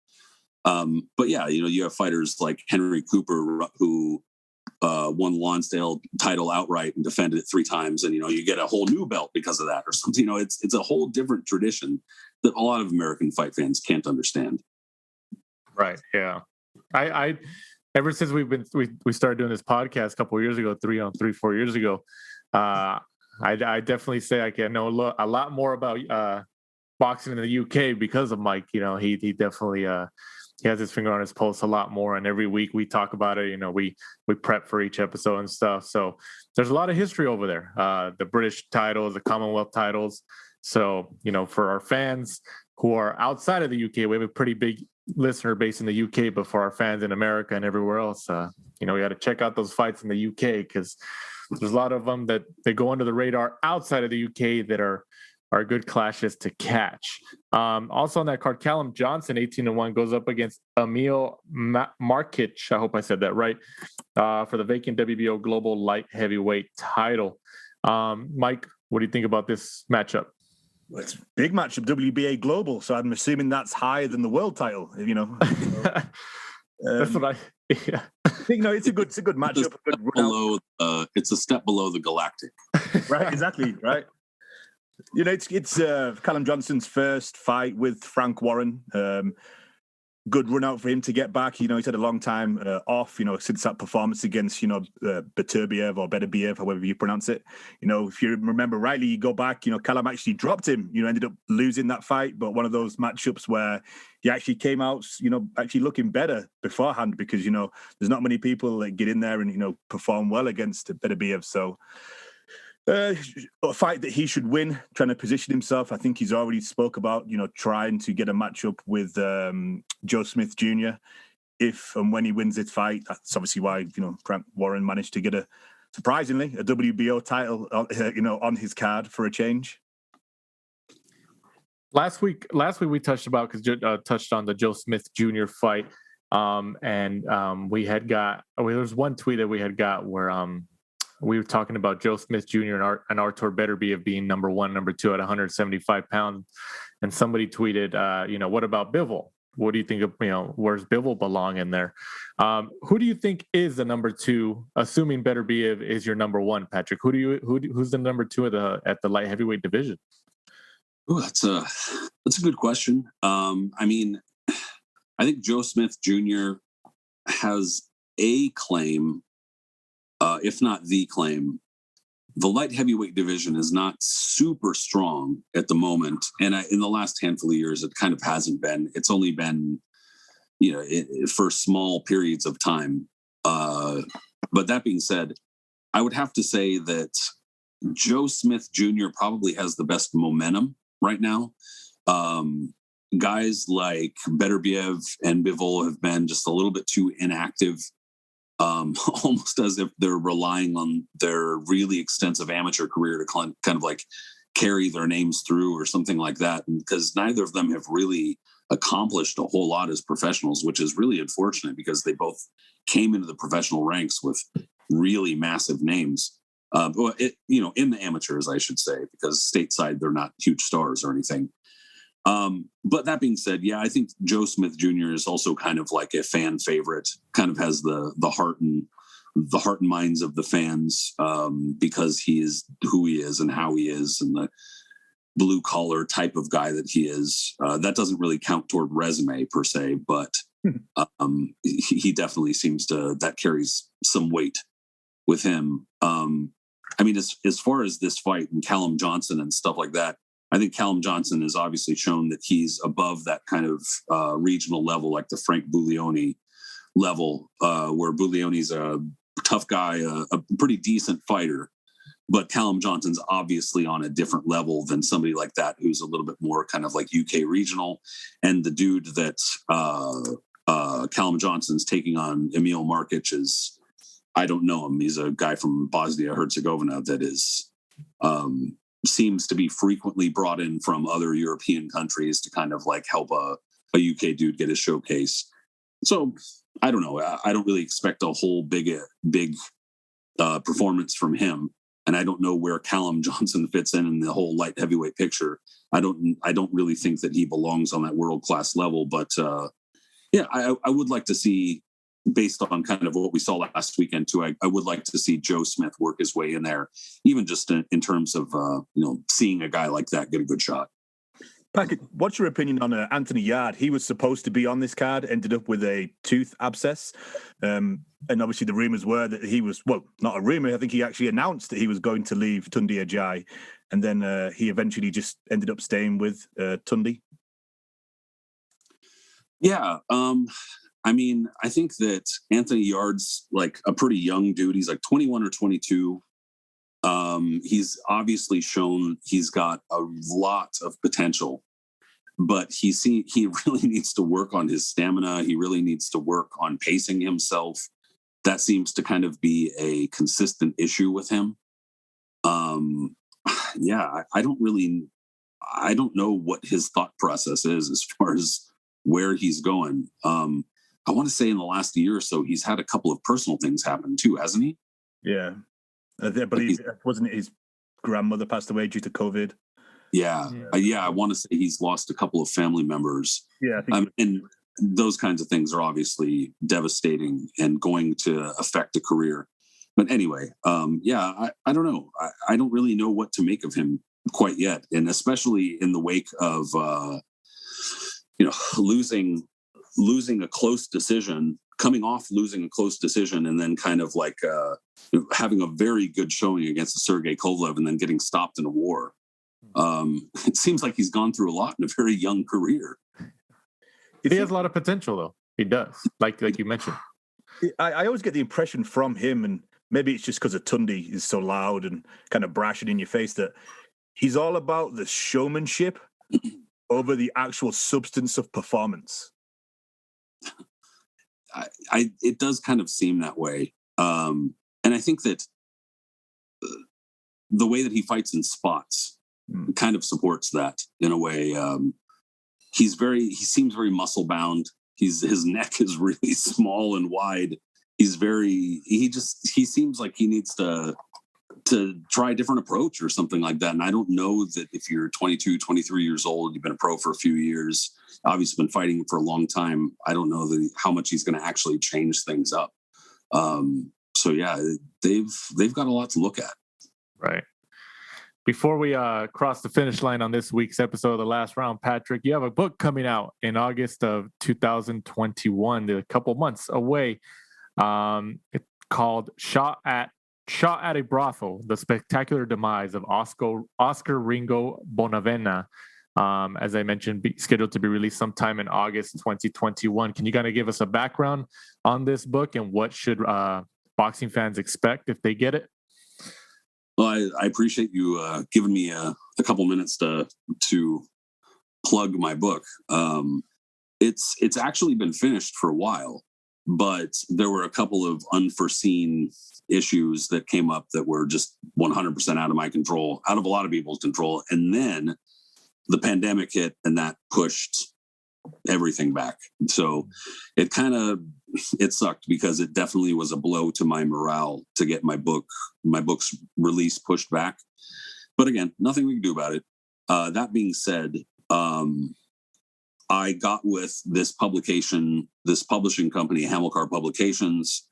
But yeah, you have fighters like Henry Cooper who won Lonsdale title outright and defended it 3 times, and you get a whole new belt because of that or something. It's a whole different tradition that a lot of American fight fans can't understand. Right. Yeah. I ever since we started doing this podcast a couple of years ago, 4 years ago, I definitely say I can know a lot more about boxing in the UK because of Mike. He definitely he has his finger on his pulse a lot more, and every week we talk about it. We prep for each episode and stuff. So there's a lot of history over there. The British titles, the Commonwealth titles. So for our fans who are outside of the UK, we have a pretty big listener base in the UK. But for our fans in America and everywhere else, we got to check out those fights in the UK because there's a lot of them that they go under the radar outside of the UK that are good clashes to catch. Also on that card, Callum Johnson, 18-1, goes up against Emil Markic. I hope I said that right, for the vacant WBO Global Light Heavyweight title. Mike, what do you think about this matchup? Well, it's a big matchup, WBA Global, so I'm assuming that's higher than the world title, That's what yeah. It's a good matchup. It's a step below the Galactic. Right, exactly, right. It's Callum Johnson's first fight with Frank Warren. Good run out for him to get back. He's had a long time off, since that performance against, Beterbiev or Beterbiev, however you pronounce it. If you remember rightly, you go back, Callum actually dropped him, ended up losing that fight. But one of those matchups where he actually came out, actually looking better beforehand because, there's not many people that get in there and, perform well against Beterbiev. So, a fight that he should win, trying to position himself. I think he's already spoke about, trying to get a matchup with Joe Smith Jr. If and when he wins this fight. That's obviously why, Frank Warren managed to get surprisingly, a WBO title, on his card for a change. Last week we touched on the Joe Smith Jr. fight. We had got, there was one tweet that we had got where, we were talking about Joe Smith Jr. and Artur Beterbiev being number 1, number 2 at 175 pounds. And somebody tweeted, what about Bivol? What do you think of, where's Bivol belong in there? Who do you think is the number 2, assuming Beterbiev is your number 1, Patrick? Who's the number 2 at the light heavyweight division? Oh, that's a good question. I think Joe Smith Jr. has a claim, if not the claim. The light heavyweight division is not super strong at the moment. And in the last handful of years, it kind of hasn't been. It's only been, for small periods of time. But that being said, I would have to say that Joe Smith Jr. probably has the best momentum right now. Guys like Beterbiev and Bivol have been just a little bit too inactive. Almost as if they're relying on their really extensive amateur career to kind of like carry their names through or something like that. Because neither of them have really accomplished a whole lot as professionals, which is really unfortunate because they both came into the professional ranks with really massive names. In the amateurs, I should say, because stateside, they're not huge stars or anything. But that being said, yeah, I think Joe Smith Jr. is also kind of like a fan favorite, kind of has the heart and minds of the fans, because he is who he is and how he is and the blue collar type of guy that he is. That doesn't really count toward resume per se, but he definitely seems to, that carries some weight with him. As far as this fight and Callum Johnson and stuff like that, I think Callum Johnson has obviously shown that he's above that kind of regional level, like the Frank Buglioni level, where Buglioni's a tough guy, a pretty decent fighter, But Callum Johnson's obviously on a different level than somebody like that, who's a little bit more kind of like UK regional. And the dude that Callum Johnson's taking on, Emil Markic, is, I don't know him. He's a guy from Bosnia-Herzegovina that is seems to be frequently brought in from other European countries to kind of like help a UK dude get his showcase. So I don't know. I don't really expect a whole big performance from him. And I don't know where Callum Johnson fits in the whole light heavyweight picture. I don't really think that he belongs on that world-class level. But I would like to see, based on kind of what we saw last weekend too, I would like to see Joe Smith work his way in there, even just in terms of, seeing a guy like that get a good shot. Patrick, what's your opinion on Anthony Yard? He was supposed to be on this card, ended up with a tooth abscess. And obviously the rumors were that he was, well, not a rumor, I think he actually announced that he was going to leave Tundi Ajay. And then he eventually just ended up staying with Tundi. Yeah. I mean, I think that Anthony Yard's like a pretty young dude. He's like 21 or 22. He's obviously shown he's got a lot of potential, but he really needs to work on his stamina. He really needs to work on pacing himself. That seems to kind of be a consistent issue with him. I don't know what his thought process is as far as where he's going. I want to say in the last year or so, he's had a couple of personal things happen too, hasn't he? Yeah. I believe, wasn't it his grandmother passed away due to COVID? Yeah. I want to say he's lost a couple of family members. Yeah. I think and those kinds of things are obviously devastating and going to affect a career. But anyway, I don't know. I don't really know what to make of him quite yet. And especially in the wake of, losing a close decision, coming off losing a close decision, and then kind of like having a very good showing against Sergey Kovalev and then getting stopped in a war. It seems like he's gone through a lot in a very young career. He has a lot of potential, though. He does, like you mentioned. I always get the impression from him, and maybe it's just because of Tundi is so loud and kind of brash and in your face, that he's all about the showmanship over the actual substance of performance. It does kind of seem that way. And I think that the way that he fights in spots kind of supports that in a way. He seems very muscle bound. His neck is really small and wide. He seems like he needs to try a different approach or something like that. And I don't know that if you're 22, 23 years old, you've been a pro for a few years, obviously been fighting for a long time, I don't know how much he's going to actually change things up. They've got a lot to look at. Right. Before we cross the finish line on this week's episode of The Last Round, Patrick, you have a book coming out in August of 2021, a couple months away. It's called Shot at a Brothel, The Spectacular Demise of Oscar Ringo Bonavena. As I mentioned, scheduled to be released sometime in August 2021. Can you kind of give us a background on this book and what should boxing fans expect if they get it? Well, I appreciate you giving me a couple minutes to plug my book. It's actually been finished for a while, but there were a couple of unforeseen issues that came up that were just 100% out of my control, out of a lot of people's control. And then the pandemic hit and that pushed everything back. So it sucked because it definitely was a blow to my morale to get my book's release pushed back. But again, nothing we can do about it. That being said, I got with this publishing company, Hamilcar Publications,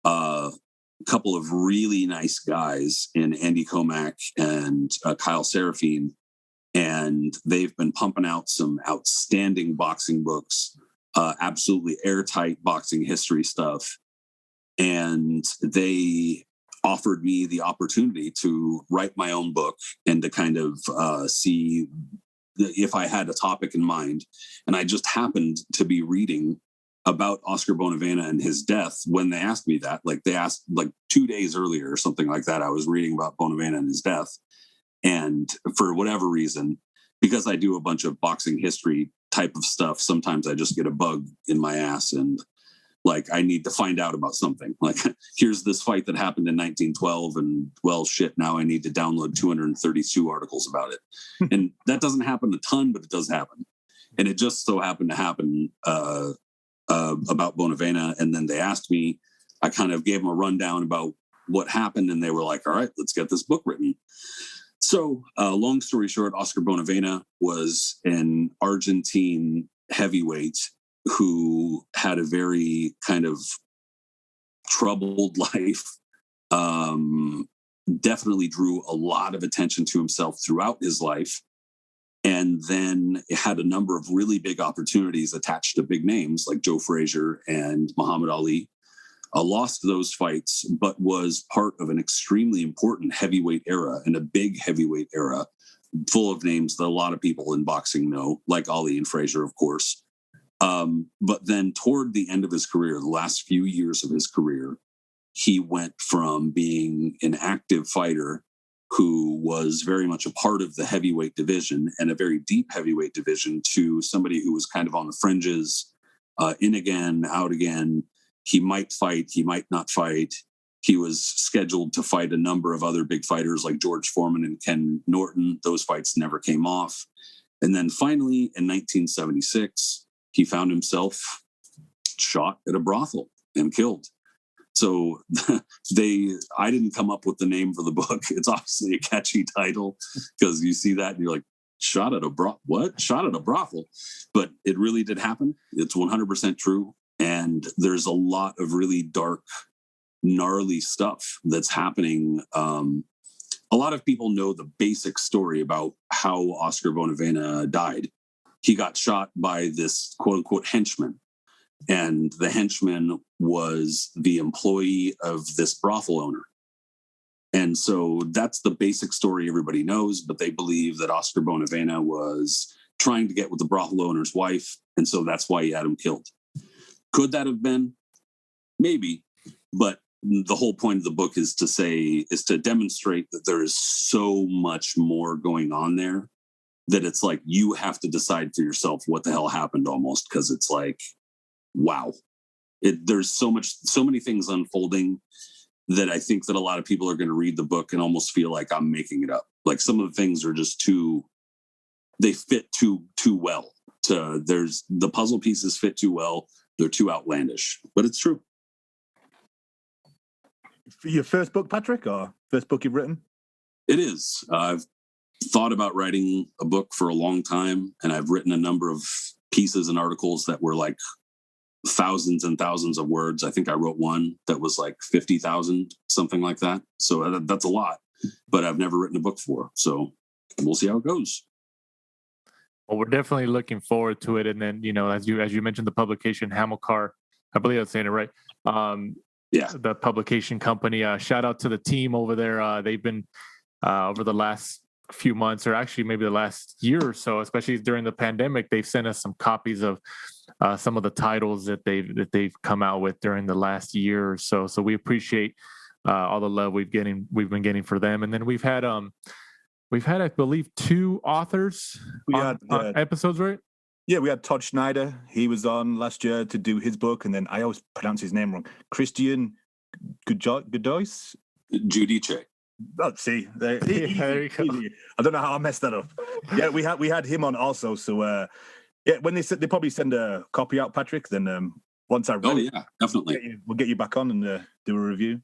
a couple of really nice guys in Andy Comack and Kyle Serafine. And they've been pumping out some outstanding boxing books, absolutely airtight boxing history stuff. And they offered me the opportunity to write my own book and to kind of see if I had a topic in mind. And I just happened to be reading about Oscar Bonavena and his death, when they asked me that, like they asked like 2 days earlier or something like that, I was reading about Bonavena and his death. And for whatever reason, because I do a bunch of boxing history type of stuff, sometimes I just get a bug in my ass and like I need to find out about something. Like, here's this fight that happened in 1912, and well, shit, now I need to download 232 articles about it. And that doesn't happen a ton, but it does happen. And it just so happened to happen about Bonavena. And then they asked me, I kind of gave them a rundown about what happened, and they were like, all right, let's get this book written. So long story short, Oscar Bonavena was an Argentine heavyweight who had a very kind of troubled life, definitely drew a lot of attention to himself throughout his life, and then had a number of really big opportunities attached to big names like Joe Frazier and Muhammad Ali. Lost those fights, but was part of an extremely important heavyweight era, and a big heavyweight era full of names that a lot of people in boxing know, like Ali and Frazier, of course. But then toward the end of his career, the last few years of his career, he went from being an active fighter who was very much a part of the heavyweight division and a very deep heavyweight division to somebody who was kind of on the fringes, in again, out again. He might fight, he might not fight. He was scheduled to fight a number of other big fighters like George Foreman and Ken Norton. Those fights never came off. And then finally, in 1976, he found himself shot at a brothel and killed. So I didn't come up with the name for the book. It's obviously a catchy title because you see that and you're like, shot at a brothel. But it really did happen. It's 100% true. And there's a lot of really dark, gnarly stuff that's happening. A lot of people know the basic story about how Oscar Bonavena died. He got shot by this quote unquote henchman. And the henchman was the employee of this brothel owner. And so that's the basic story everybody knows, but they believe that Oscar Bonavena was trying to get with the brothel owner's wife. And so that's why he had him killed. Could that have been? Maybe. But the whole point of the book is to demonstrate that there is so much more going on there that it's like you have to decide for yourself what the hell happened almost, because it's like, wow. There's so many things unfolding that I think that a lot of people are going to read the book and almost feel like I'm making it up. Like some of the things are just they fit too well. There's the puzzle pieces fit too well. They're too outlandish, but it's true. Your first book, Patrick, or first book you've written? It is. I've thought about writing a book for a long time, and I've written a number of pieces and articles that were like thousands and thousands of words. I think I wrote one that was like 50,000, something like that. So that's a lot, but I've never written a book for. So we'll see how it goes. Well, we're definitely looking forward to it. And then, as you mentioned, the publication Hamilcar, I believe I'm saying it right. Yeah, the publication company. Shout out to the team over there. They've been over the last few months, or actually maybe the last year or so, especially during the pandemic, they've sent us some copies of some of the titles that they've come out with during the last year or so. So we appreciate all the love we've been getting for them. And then we've had, I believe, 2 authors on episodes, right? Yeah, we had Todd Schneider. He was on last year to do his book, and then I always pronounce his name wrong. Christian Godois? Giudice. Oh, see, there you go. I don't know how I messed that up. Yeah, we had him on also. So, when they probably send a copy out, Patrick. Then once I read it, yeah, definitely, we'll get you back on and do a review.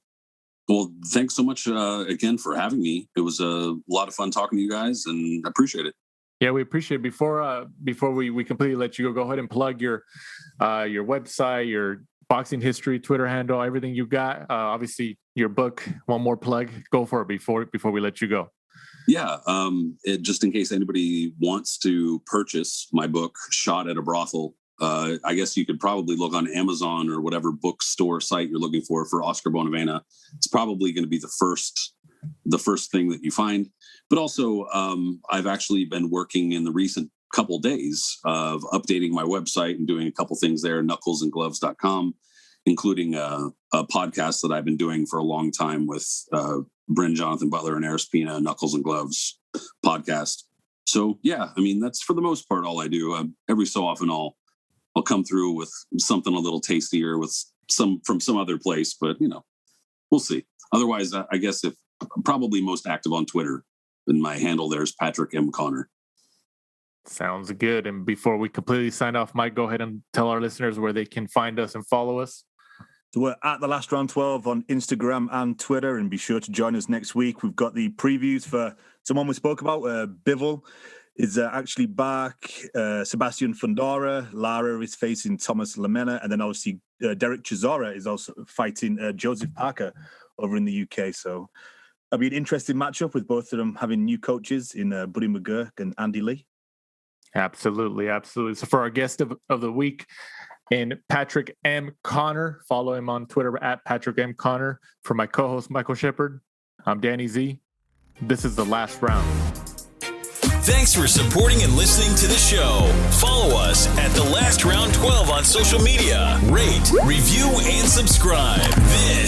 Well, thanks so much again for having me. It was a lot of fun talking to you guys, and I appreciate it. Yeah, we appreciate it. Before we completely let you go ahead and plug your website, your boxing history, Twitter handle, everything you got. Obviously, your book. One more plug. Go for it before we let you go. Yeah, just in case anybody wants to purchase my book, Shot at a Brothel, I guess you could probably look on Amazon or whatever bookstore site you're looking for Oscar Bonavena. It's probably going to be the first thing that you find. But also, I've actually been working in the recent couple days of updating my website and doing a couple things there, knucklesandgloves.com, including a podcast that I've been doing for a long time with Bryn, Jonathan Butler, and Eris Pina, Knuckles and Gloves podcast. So, yeah, I mean, that's for the most part all I do. Every so often I'll come through with something a little tastier with some from some other place, but, we'll see. Otherwise, I guess if I'm probably most active on Twitter, and my handle there is Patrick M. Connor. Sounds good. And before we completely sign off, Mike, go ahead and tell our listeners where they can find us and follow us. So we're at The Last Round 12 on Instagram and Twitter, and be sure to join us next week. We've got the previews for someone we spoke about. Bivol is actually back. Sebastian Fundora. Lara is facing Thomas Lamena. And then obviously Derek Chisora is also fighting Joseph Parker over in the UK. So it'll be an interesting matchup with both of them having new coaches in Buddy McGurk and Andy Lee. Absolutely. So for our guest of the week, in Patrick M. Connor, follow him on Twitter at Patrick M. Connor. For my co-host, Michael Shepard, I'm Danny Z. This is The Last Round. Thanks for supporting and listening to the show. Follow us at The Last Round 12 on social media. Rate, review, and subscribe. This